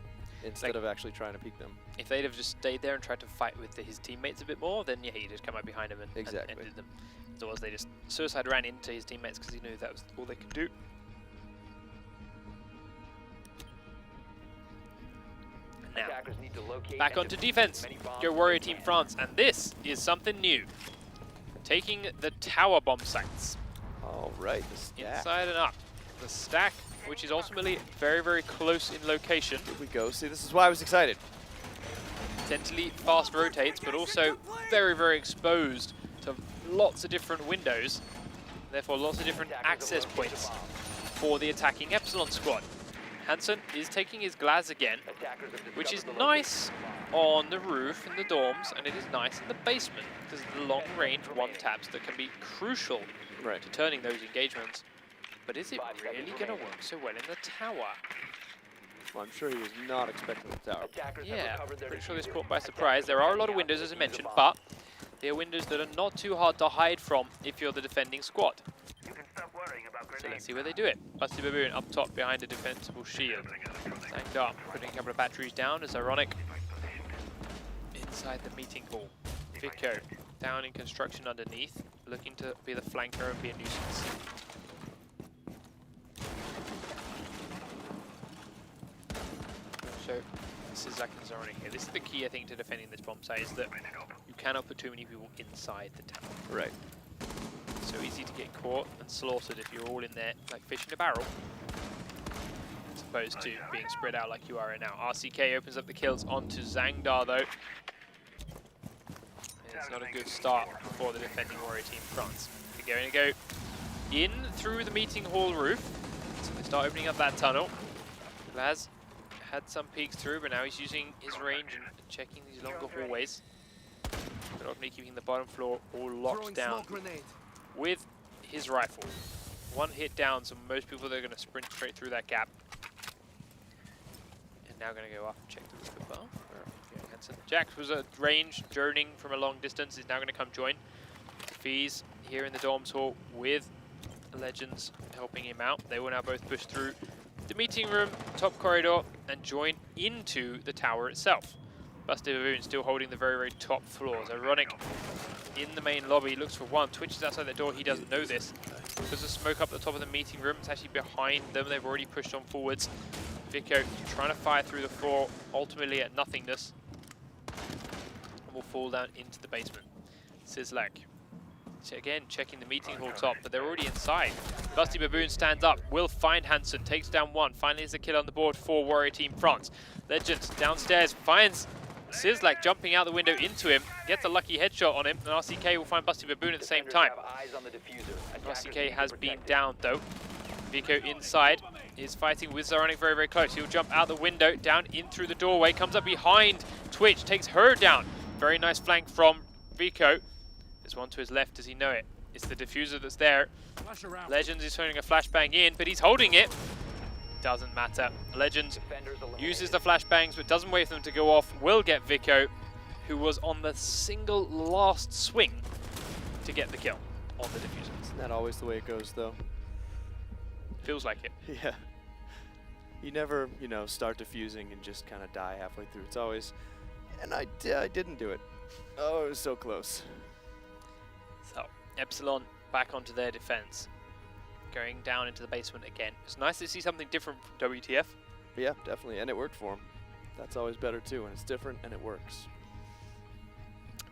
Instead of actually trying to peek them. If they'd have just stayed there and tried to fight with his teammates a bit more, then yeah, he'd just come up behind him and ended them. Otherwise, they just suicide ran into his teammates because he knew that was all they could do. Now, back onto defense. Go Warrior Team France, and this is something new. Taking the tower bomb sites. All right, the stack. Inside and up. The stack, which is ultimately very, very close in location. Here we go. See, this is why I was excited. Potentially fast rotates, but also very, very exposed to lots of different windows. Therefore, lots of different access points for the attacking Epsilon squad. Hansen is taking his Glaz again, which is nice on the roof in the dorms, and it is nice in the basement, because of the long-range one-taps that can be crucial to turning those engagements. But is it really going to work so well in the tower? Well, I'm sure he was not expecting the tower. Yeah, pretty sure this caught by surprise. There are a lot of windows, as I mentioned, but they are windows that are not too hard to hide from if you're the defending squad. So let's see where they do it. Busty Baboon up top behind a defensible shield. Tanked up, putting a couple of batteries down as Ironic inside the meeting hall. Vico down in construction underneath, looking to be the flanker and be a nuisance. So this is Zach and Zaronic here. This is the key, I think, to defending this bomb site, is that you cannot put too many people inside the tower. Right. So easy to get caught and slaughtered if you're all in there like fish in a barrel, as opposed to being spread out like you are right now. RCK opens up the kills onto Zangdar though. It's not a good start for the defending Warrior Team France. They're going to go in through the meeting hall roof, so they start opening up that tunnel. Glaz had some peeks through, but now he's using his range and checking these longer hallways. But ultimately keeping the bottom floor all locked down with his rifle. One hit down, so most people are going to sprint straight through that gap. And now going to go up and check the roof above. Jack was at range, droning from a long distance, is now going to come join. Fees here in the dorms hall with Legends helping him out. They will now both push through the meeting room, top corridor, and join into the tower itself. Busty Baboon still holding the very, very top floors. Ironic in the main lobby, looks for one. Twitch is outside the door, he doesn't know this. There's a smoke up the top of the meeting room, it's actually behind them, they've already pushed on forwards. Vico trying to fire through the floor, ultimately at nothingness. And will fall down into the basement. Sizzlack, again checking the meeting hall top, but they're already inside. Busty Baboon stands up, will find Hansen, takes down one. Finally there's a kill on the board for Warrior Team France. Legends downstairs finds Sizzlack jumping out the window into him, gets a lucky headshot on him, and RCK will find Busty Baboon at the same time. RCK has been down though. Vico inside is fighting with Zaronic very, very close. He'll jump out the window, down in through the doorway, comes up behind Twitch, takes her down. Very nice flank from Vico. There's one to his left, does he know it? It's the diffuser that's there. Legends is throwing a flashbang in, but he's holding it. Doesn't matter. Legends uses the flashbangs, but doesn't wait for them to go off. Will get Vico, who was on the single last swing to get the kill on the diffuser. Isn't that always the way it goes, though? Feels like it. Yeah. You never, you know, start diffusing and just kind of die halfway through. It's always, and I didn't do it. Oh, it was so close. Epsilon back onto their defense. Going down into the basement again. It's nice to see something different from WtF. Yeah, definitely, and it worked for him. That's always better too, and it's different and it works.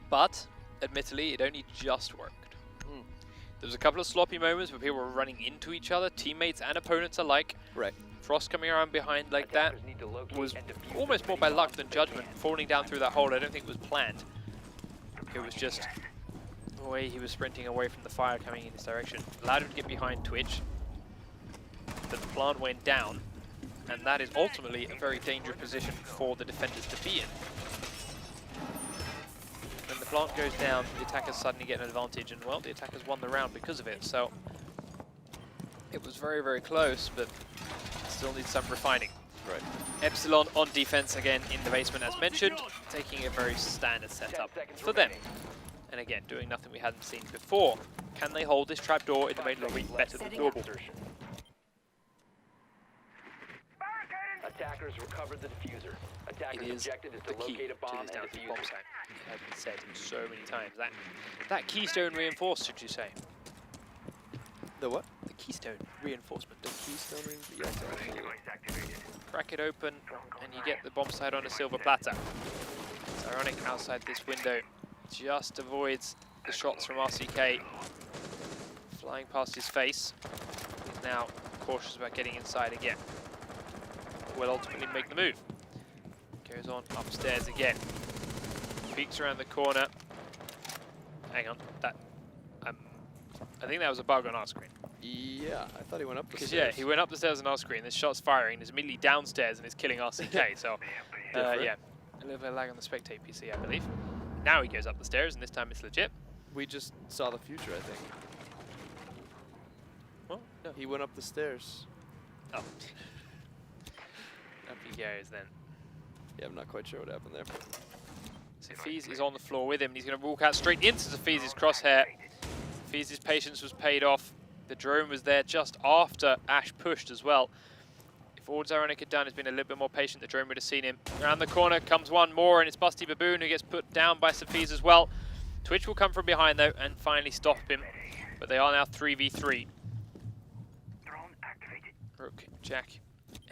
But, admittedly, it only just worked. There was a couple of sloppy moments where people were running into each other, teammates and opponents alike. Right. Frost coming around behind like that Attackers need to locate was and defuse almost as more many by luck bombs than as they judgment. can. Falling down through that hole, I don't think it was planned. It was just the way he was sprinting away from the fire coming in his direction. Allowed him to get behind Twitch, but the plant went down, and that is ultimately a very dangerous position for the defenders to be in. When the plant goes down, the attackers suddenly get an advantage, and well, the attackers won the round because of it, so it was very, very close, but still needs some refining. Right. Epsilon on defense again in the basement as mentioned, taking a very standard setup for them. And again, doing nothing we hadn't seen before. Can they hold this trapdoor in the main lobby better than normal? Attackers recovered the diffuser. It Attackers' is objective is the to key locate a to bomb this and down to the defuse bomb it. site. It has been said so many times. That keystone reinforced, should you say? The what? The keystone reinforcement. The keystone ring? Yeah, definitely. Crack it open and you get the bomb site on a silver platter. It's ironic outside this window just avoids the shots from RCK flying past his face. He's now cautious about getting inside again. Will ultimately make the move. Goes on upstairs again. Peeks around the corner. Hang on, that I think that was a bug on our screen. Yeah, I thought he went up the Because stairs. yeah, he went up the stairs on our screen, this shot's firing, is immediately downstairs and is killing RCK, so yeah, a little bit of lag on the spectate PC, I believe. Now he goes up the stairs, and this time it's legit. We just saw the future, I think. Well, no. He went up the stairs. Oh. Up he goes then. Yeah, I'm not quite sure what happened there. So Fees is on the floor with him, and he's going to walk out straight into Fees' crosshair. Fees' patience was paid off. The drone was there just after Ash pushed as well. If all Zaronic had done is been a little bit more patient, the drone would have seen him. Around the corner comes one more, and it's Busty Baboon who gets put down by Safiz as well. Twitch will come from behind though and finally stop him, but they are now 3v3. Rook, Jack,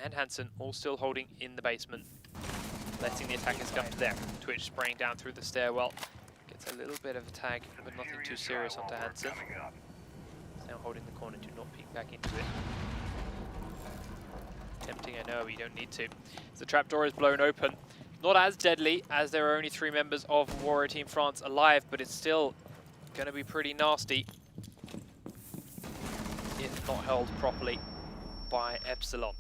and Hansen all still holding in the basement, letting the attackers come to them. Twitch spraying down through the stairwell. Gets a little bit of a tag, but nothing too serious onto Hansen. Now holding the corner, do not peek back into it. Tempting, I know, but you don't need to. As the trapdoor is blown open. Not as deadly, as there are only 3 members of Warrior Team France alive, but it's still going to be pretty nasty if not held properly by Epsilon.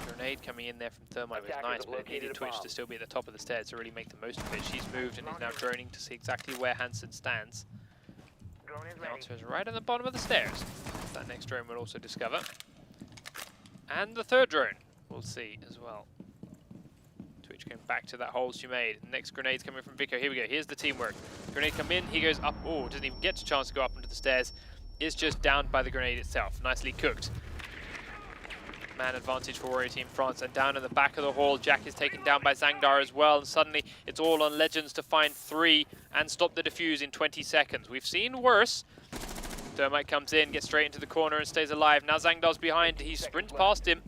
Grenade coming in there from Thermite was nice, but it needed Twitch to still be at the top of the stairs to really make the most of it. She's moved and is now droning to see exactly where Hansen stands. The answer is right on the bottom of the stairs. That next drone will also discover. And the third drone we'll see as well. Twitch going back to that hole she made. Next grenade's coming from Vico. Here we go. Here's the teamwork. Grenade come in. He goes up. Oh, doesn't even get a chance to go up onto the stairs. Is just downed by the grenade itself. Nicely cooked. Man advantage for Warrior Team France. And down in the back of the hall, Jack is taken down by Zangdar as well. And suddenly it's all on Legends to find 3 and stop the defuse in 20 seconds. We've seen worse. Thermite comes in, gets straight into the corner and stays alive. Now Zangdar's behind. He sprints past him.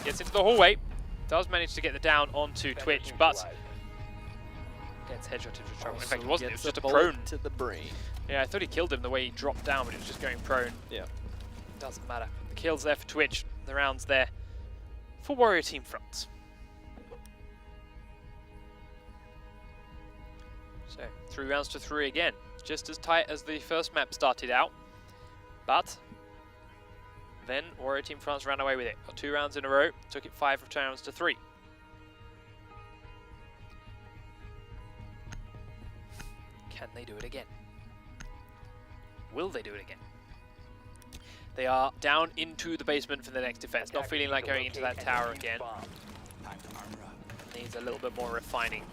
Gets into the hallway. Does manage to get the down onto Twitch, but gets headshot into trouble. In fact, it wasn't. It was just a prone. To the brain. Yeah, I thought he killed him the way he dropped down, but it was just going prone. Yeah. Doesn't matter. The kill's there for Twitch. The round's there for Warrior Team France. So, 3 rounds to 3 again. Just as tight as the first map started out. But then Warrior Team France ran away with it. Got 2 rounds in a row. Took it 5 rounds to 3. Can they do it again? Will they do it again? They are down into the basement for the next defense. Not feeling like going into that tower again. Needs a little bit more refining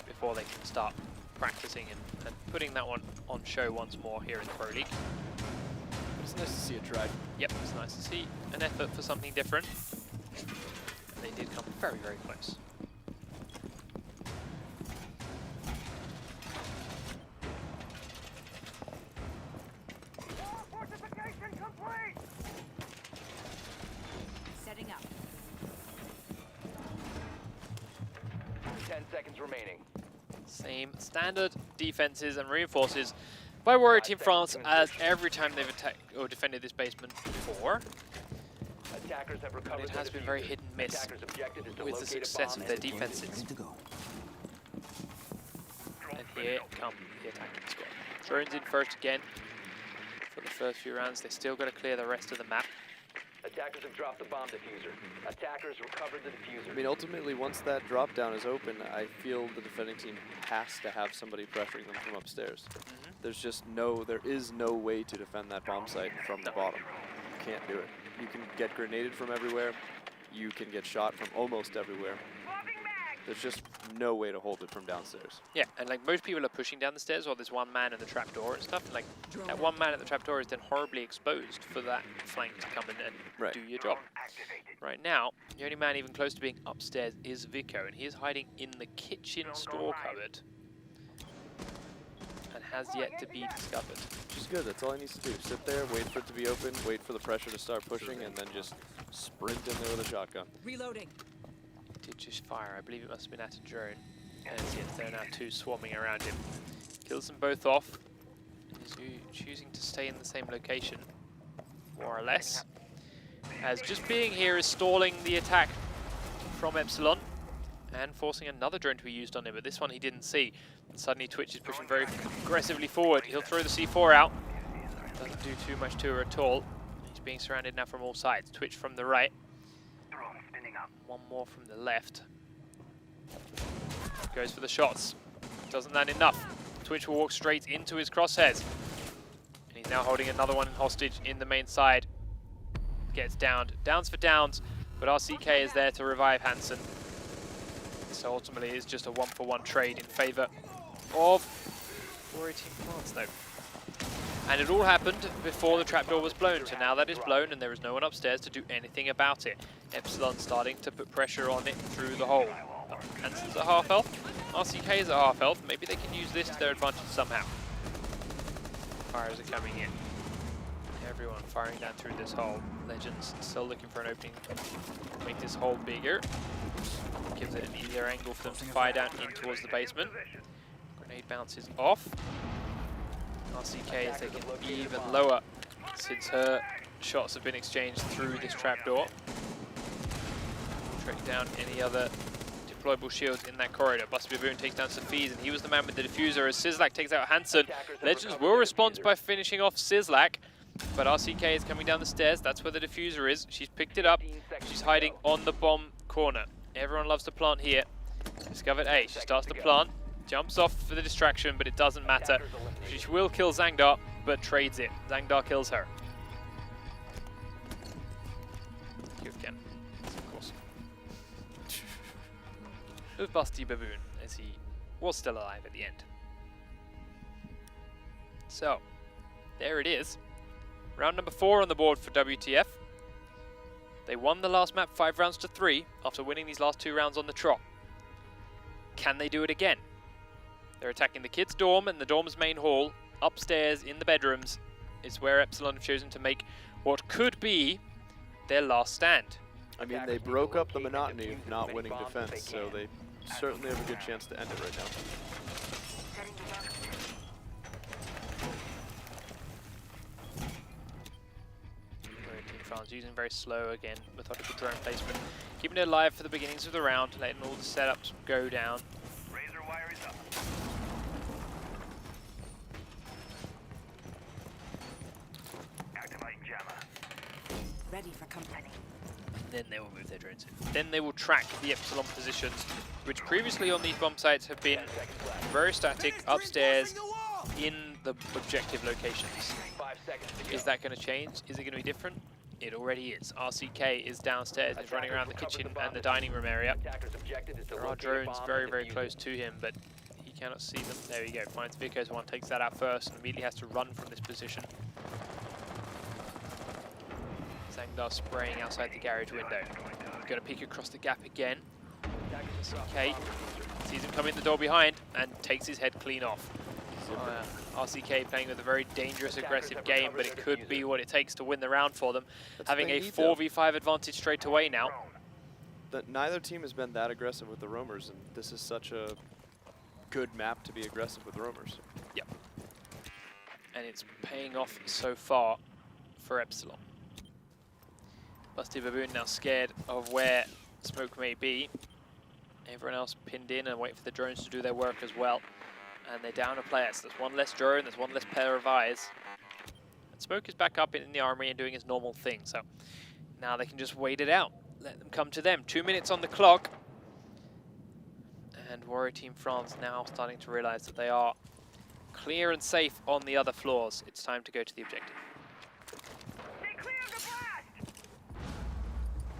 before they can start practicing and putting that one on show once more here in the Pro League. It's nice to see it try. Yep, it's nice to see an effort for something different. And they did come very, very close. 10 seconds remaining. Same standard defenses and reinforces by Warrior Team France as every time they've attacked or defended this basement before. Attackers have But recovered it has the been very diffuser. hit and miss Attackers' objective is to with the locate a success bomb of their and defuse it. defenses. Ready to go. And here come the attacking squad. Drones in first again for the first few rounds. They still got to clear the rest of the map. Attackers have dropped the bomb diffuser. Attackers recovered the diffuser. I mean, ultimately, once that drop down is open, I feel the defending team has to have somebody pressuring them from upstairs. There's just there is no way to defend that bomb site from the bottom. You can't do it. You can get grenaded from everywhere. You can get shot from almost everywhere. There's just no way to hold it from downstairs. Yeah, and like most people are pushing down the stairs while there's one man in the trapdoor and stuff. And like that one man at the trapdoor is then horribly exposed for that flank to come in and do your job. Right now, the only man even close to being upstairs is Vico, and he is hiding in the kitchen store cupboard and has yet to be discovered. Which is good. That's all he needs to do. Sit there, wait for it to be open, wait for the pressure to start pushing, and then just sprint in there with a shotgun. Reloading. Did just fire. I believe it must have been at a drone. And yes, there are now two swarming around him. Kills them both off. He's choosing to stay in the same location, more or less. As just being here is stalling the attack from Epsilon and forcing another drone to be used on him, but this one he didn't see. And suddenly Twitch is pushing very aggressively forward. He'll throw the C4 out. Doesn't do too much to her at all. He's being surrounded now from all sides. Twitch from the right. One more from the left. Goes for the shots. Doesn't land enough. Twitch will walk straight into his crosshairs. And he's now holding another one hostage in the main side. Gets downed. Downs for downs, but RCK is there to revive Hansen. So ultimately it's just a 1-for-1 trade in favor of Warrior Team France though. And it all happened before the trapdoor was blown, so now that is blown and there is no one upstairs to do anything about it. Epsilon starting to put pressure on it through the hole. Hansen's at half health, RCK is at half health, maybe they can use this to their advantage somehow. Fires are coming in. Everyone firing down through this hole. Legends still looking for an opening to make this hole bigger. Gives it an easier angle for them to fire down in towards the basement. Grenade bounces off. RCK is taking even lower since her shots have been exchanged through this trapdoor. Track down any other deployable shields in that corridor. Busby Baboon takes down Safiz, and he was the man with the diffuser as Sizzlak takes out Hansen. Legends will respond by finishing off Sizzlak, but RCK is coming down the stairs. That's where the diffuser is. She's picked it up. She's hiding on the bomb corner. Everyone loves to plant here. Discovered A. She starts to plant. Jumps off for the distraction, but it doesn't matter. She will kill Zangdar, but trades it. Zangdar kills her. Give again, of course. With Busty Baboon, as he was still alive at the end. So, there it is. Round number 4 on the board for WtF. They won the last map 5-3 after winning these last 2 rounds on the trot. Can they do it again? They're attacking the kids' dorm and the dorm's main hall. Upstairs in the bedrooms is where Epsilon have chosen to make what could be their last stand. I mean, they broke up the monotony of not winning defense, so they certainly have a good chance to end it right now. Team France using very slow again, methodical drone placement, keeping it alive for the beginnings of the round, letting all the setups go down. Razor wire is up. Activating jammer. Ready for company. Then they will move their drones in. Then they will track the Epsilon positions, which previously on these bomb sites have been very static, upstairs, in the objective locations. 5 seconds to go. Is that going to change? Is it going to be different? It already is. RCK is downstairs, he's running around the kitchen and the dining room area. Attacker's objective is to There are locate a drones bomb very, and very defuse close it. to him, but he cannot see them. There we go, finds Vico's one, takes that out first, and immediately has to run from this position. Zangdar spraying outside the garage window. Going to peek across the gap again. RCK sees him come in the door behind and takes his head clean off. RCK playing with a very dangerous, aggressive game, but it could be what it takes to win the round for them. Having a 4v5 advantage straight away now. that neither team has been that aggressive with the roamers, and this is such a good map to be aggressive with roamers. Yep. And it's paying off so far for Epsilon. Busty Baboon now scared of where smoke may be. Everyone else pinned in and wait for the drones to do their work as well. And they're down a player, so there's one less drone, there's one less pair of eyes. And smoke is back up in the armory and doing his normal thing, so now they can just wait it out. Let them come to them. 2 minutes on the clock. And Warrior Team France now starting to realize that they are clear and safe on the other floors. It's time to go to the objective. Stay clear of the blast!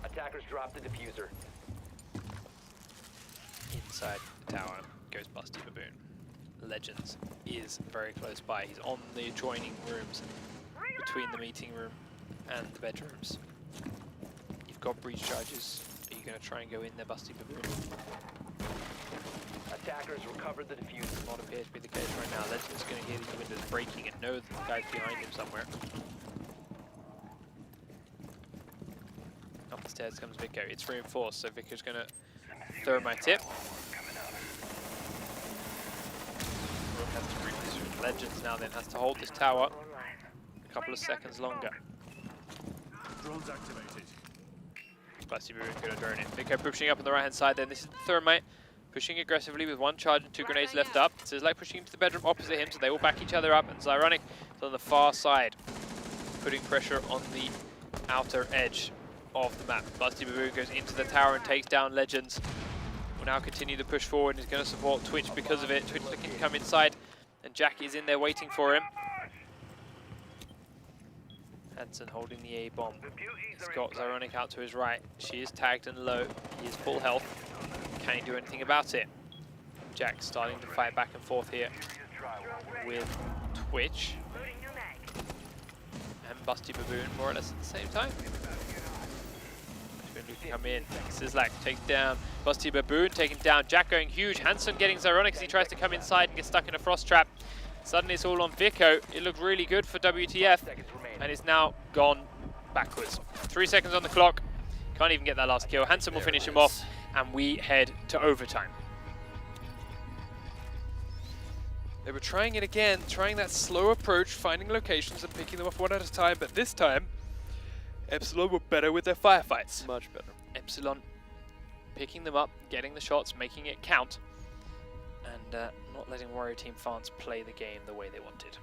Attackers drop the diffuser. Inside the tower goes Busty Baboon. Legends is very close by. He's on the adjoining rooms between the meeting room and the bedrooms. You've got breach charges. Are you going to try and go in there, Busty Baboon? Attackers recovered the diffuser. Not appears to be the case right now. Legend's going to hear these windows breaking and know that the guy's behind him somewhere. Up the stairs comes Vico. It's reinforced, so Vico's going to throw my tip. Has to reposition. Legends now then has to hold this tower a couple of seconds longer. Drones activated. Busty Baboon going to drone it. Vico pushing up on the right hand side then. This is the Thermite pushing aggressively with one charge and 2 grenades left up. So it's like pushing into the bedroom opposite him, so they all back each other up, and Zyronic is on the far side, putting pressure on the outer edge of the map. Busty Baboon goes into the tower and takes down Legends. Will now continue to push forward and is going to support Twitch because of it. Twitch looking to come inside, and Jack is in there waiting for him. Hansen holding the A-bomb. He's got Zyronic out to his right. She is tagged and low. He is full health. Can he do anything about it? Jack starting to fight back and forth here with Twitch and Busty Baboon more or less at the same time. Come in. Sislak takes down Busty Baboon, taking down Jack, going huge. Hansen getting Zyronic as he tries to come inside and get stuck in a frost trap. Suddenly it's all on Vico. It looked really good for WtF and is now gone backwards. 3 seconds on the clock. Can't even get that last kill. Hansen will finish him off and we head to overtime. They were trying it again, trying that slow approach, finding locations and picking them off one at a time, but this time Epsilon were better with their firefights. Much better. Epsilon picking them up, getting the shots, making it count, and not letting Warrior Team France play the game the way they wanted.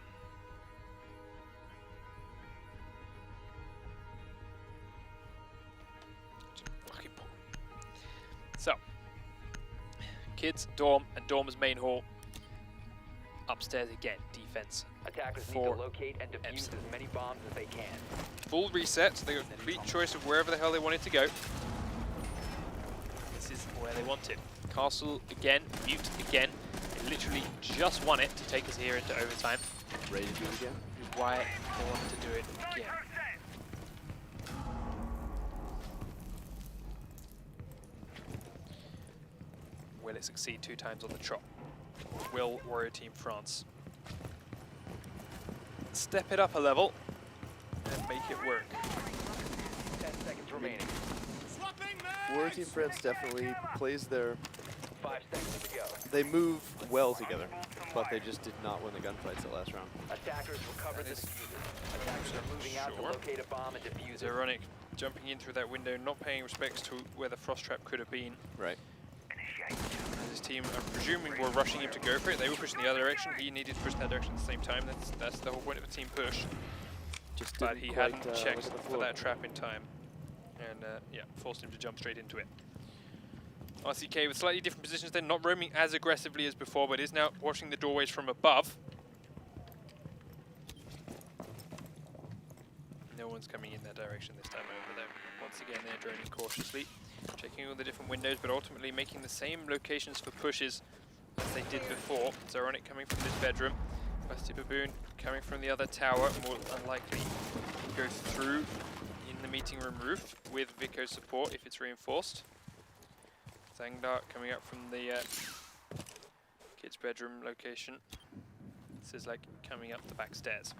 So, kids, dorm, and dorm's main hall. Upstairs again, defense. Attackers need to locate and defuse as many bombs as they can. Full reset, so they got complete choice of wherever the hell they wanted to go. This is where they want it. Castle again, mute again. They literally just won it to take us here into overtime. Ready to do it again? Which is why they wanted to do it again. Will it succeed 2 times on the trot? Will Warrior Team France step it up a level and make it work? 10 seconds remaining. Warrior Team France definitely plays their... 5 seconds to go. They move well together, but they just did not win the gunfights that last round. Attackers recovered the diffuser. Attackers are moving out to locate a bomb and defuse it. Zyronic jumping in through that window, not paying respects to where the frost trap could have been. Right. As his team, I'm presuming, were rushing him to go for it. They were pushing the other direction. He needed to push that direction at the same time. That's the whole point of a team push. Just But he quite, hadn't look checked at the for floor. that trap in time. And yeah, forced him to jump straight into it. RCK with slightly different positions then, not roaming as aggressively as before, but is now watching the doorways from above. No one's coming in that direction this time over there. Once again, they're droning cautiously, checking all the different windows, but ultimately making the same locations for pushes as they did before. Zyronic coming from this bedroom, Busty Baboon coming from the other tower, more unlikely to go through in the meeting room roof with Vico's support if it's reinforced. Zangdar coming up from the kids' bedroom location. This is like coming up the back stairs.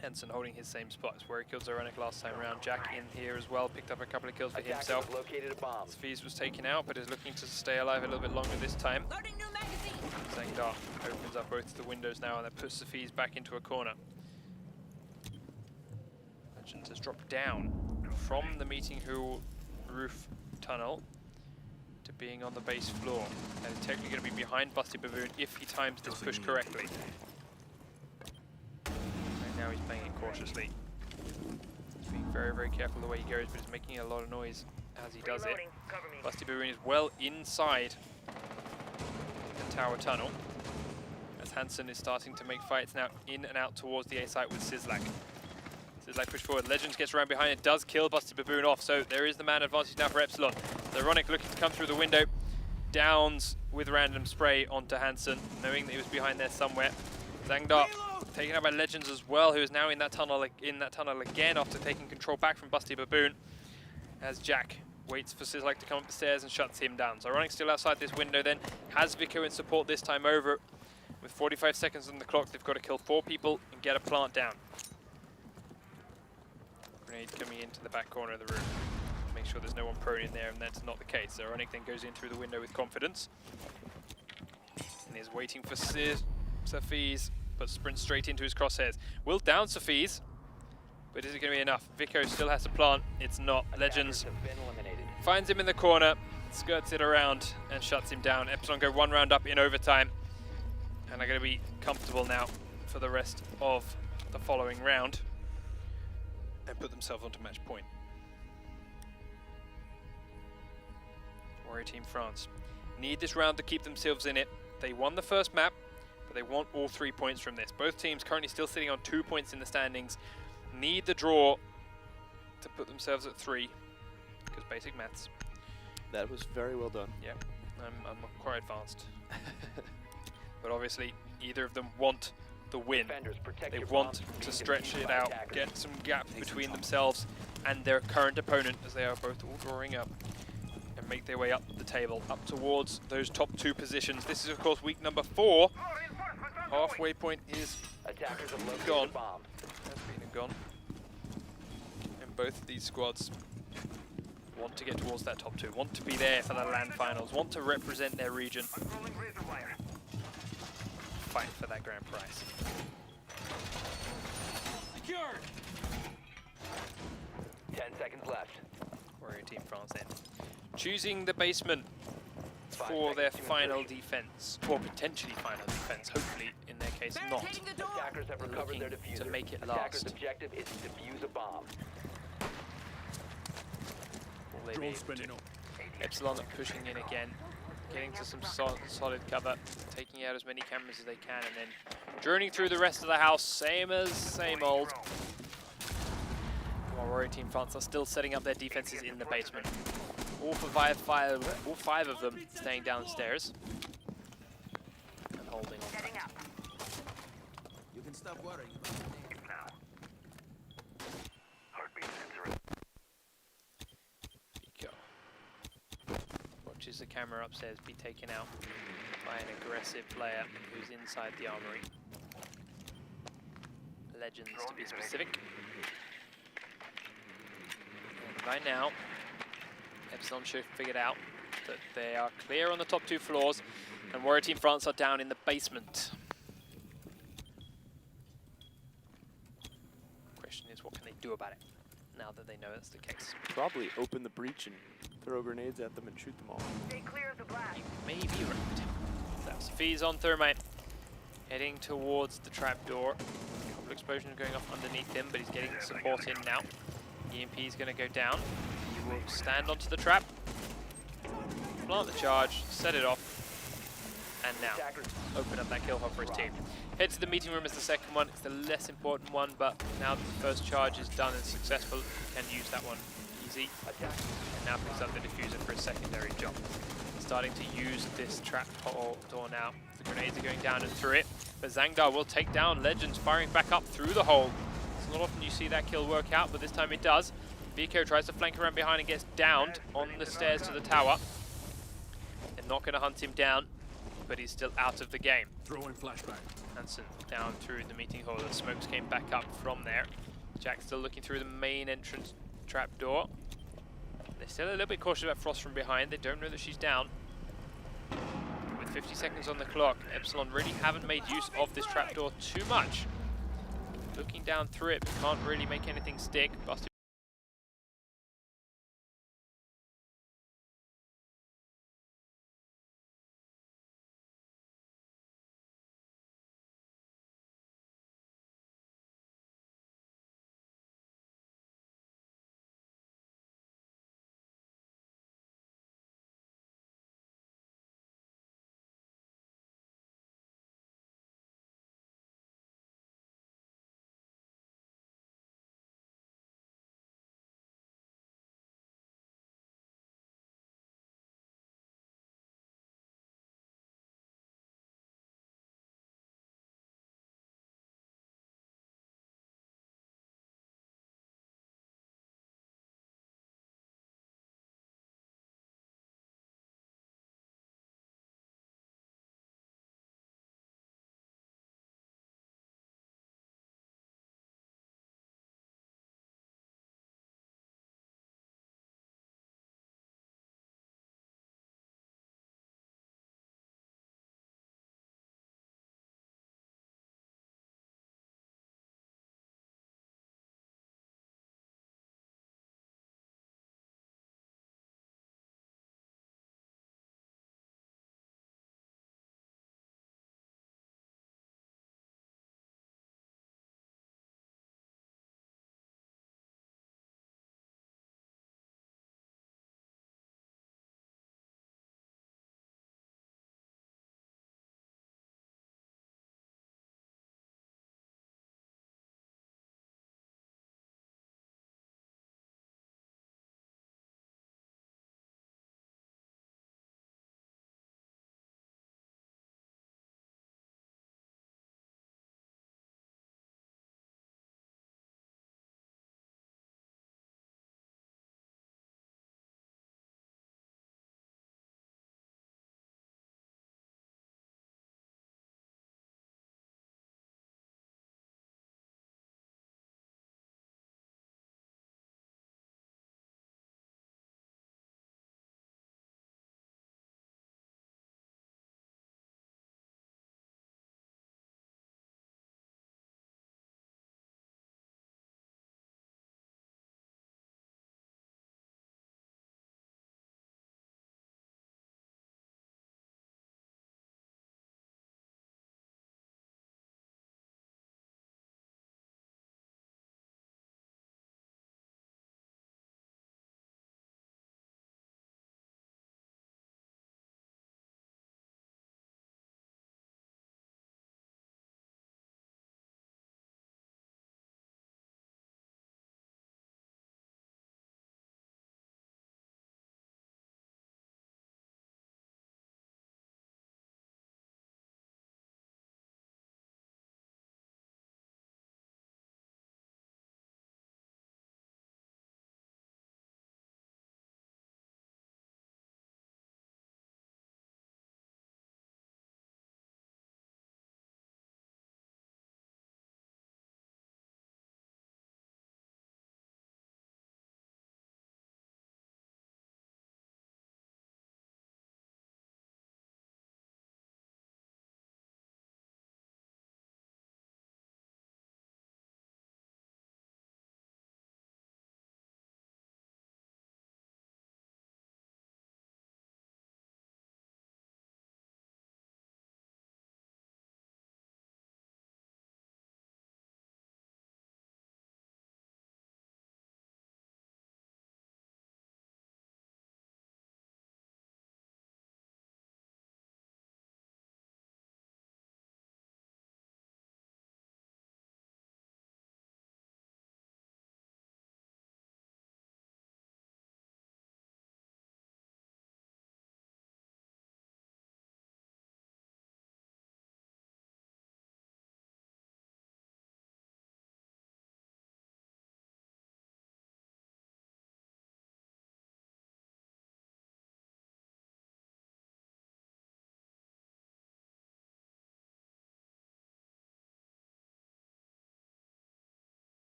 Hansen holding his same spot. It's where he killed Zoronic last time around. Jack in here as well, picked up a couple of kills for Attackers himself. have located a bomb. Sfeez was taken out, but is looking to stay alive a little bit longer this time. Loading new magazine. Zangdar opens up both the windows now, and that puts Sfeez back into a corner. Legends has dropped down from the meeting hall roof tunnel to being on the base floor. And is technically going to be behind Busty Baboon if he times this push correctly. And now he's playing it cautiously. He's being very, very careful the way he goes, but he's making a lot of noise as he does it. Cover me. Busty Baboon is well inside the tower tunnel, as Hansen is starting to make fights now in and out towards the A site with Sizzlack. Sizzlack push forward, Legends gets around behind and does kill Busty Baboon off, so there is the man advantage now for Epsilon. Zoronic looking to come through the window, downs with random spray onto Hansen, knowing that he was behind there somewhere. Zangdar taken out by Legends as well, who is now in that tunnel again after taking control back from Busty Baboon, as Jack waits for Sizzlack to come up the stairs and shuts him down. Zoronic still outside this window then, has Vico in support this time over. With 45 seconds on the clock, they've got to kill 4 people and get a plant down. Grenade coming into the back corner of the room. Make sure there's no one prone in there, and that's not the case. Zoronic then goes in through the window with confidence. And is waiting for Sfeez, but sprints straight into his crosshairs. Will down Sfeez, but is it going to be enough? Vico still has to plant. It's not. Legends Attackers have been eliminated. finds him in the corner, skirts it around, and shuts him down. Epsilon go 1 round up in overtime, and are going to be comfortable now for the rest of the following round, and put themselves onto match point. Warrior Team France need this round to keep themselves in it. They won the first map, but they want all 3 points from this. Both teams currently still sitting on 2 points in the standings. Need the draw to put themselves at 3, because basic maths. That was very well done. Yeah, I'm quite advanced. But obviously, either of them want the win. Defenders, protect They your want bombs from to being stretch defused it by out, attackers. get some gap between themselves and their current opponent, as they are both all drawing up, and make their way up the table, up towards those top 2 positions. This is, of course, week number 4. Halfway point is Attackers have located gone. a bomb. Has been and gone. And both of these squads want to get towards that top 2, want to be there for the LAN finals, want to represent their region, Rolling razor wire. fight for that grand prize. Secured. 10 seconds left. Warrior Team France in. Choosing the basement 5 for their seconds to final insertion. defense, or potentially final defense, hopefully in their case not. Barricading the door. Attackers have recovered their Looking diffuser. to make it Attackers' last. objective is to defuse a bomb. Will they be Drone able to? spinning up. Epsilon are pushing in again, getting to some solid cover, taking out as many cameras as they can, and then droning through the rest of the house, same old. While Warrior Team France are still setting up their defenses in the basement. All 5 of them staying downstairs and holding on. Setting up. You can stop worrying about me. Now. Heartbeat sensor. Go. Watches the camera upstairs be taken out by an aggressive player who's inside the armory. Legends, to be specific. And by now, Epsilon should have figured out that they are clear on the top 2 floors, and Warrior Team France are down in the basement. Question is, what can they do about it now that they know that's the case? Probably open the breach and throw grenades at them and shoot them all. Stay clear of the blast. You may be right. That's Sfeez on Thermite, heading towards the trapdoor. A couple explosions going off underneath him, but he's getting support in now. EMP is going to go down. He will stand onto the trap, plant the charge, set it off, and now Attackers open up that kill hub for his team. Head to the meeting room as the second one. It's the less important one, but now that the first charge is done and successful, he can use that one easy. attack. And now picks up the diffuser for his secondary job. Starting to use this trap door now. The grenades are going down and through it, but Zangdar will take down Legends, firing back up through the hole. It's not often you see that kill work out, but this time it does. Vico tries to flank around behind and gets downed on the stairs to the tower. They're not going to hunt him down. but he's still out of the game. Throwing flashbang. Hansen down through the meeting hall. The smokes came back up from there. Jack still looking through the main entrance trapdoor. They're still a little bit cautious about Frost from behind. They don't know that she's down. With 50 seconds on the clock, Epsilon really haven't made use of this trapdoor too much. Looking down through it, but can't really make anything stick. Busty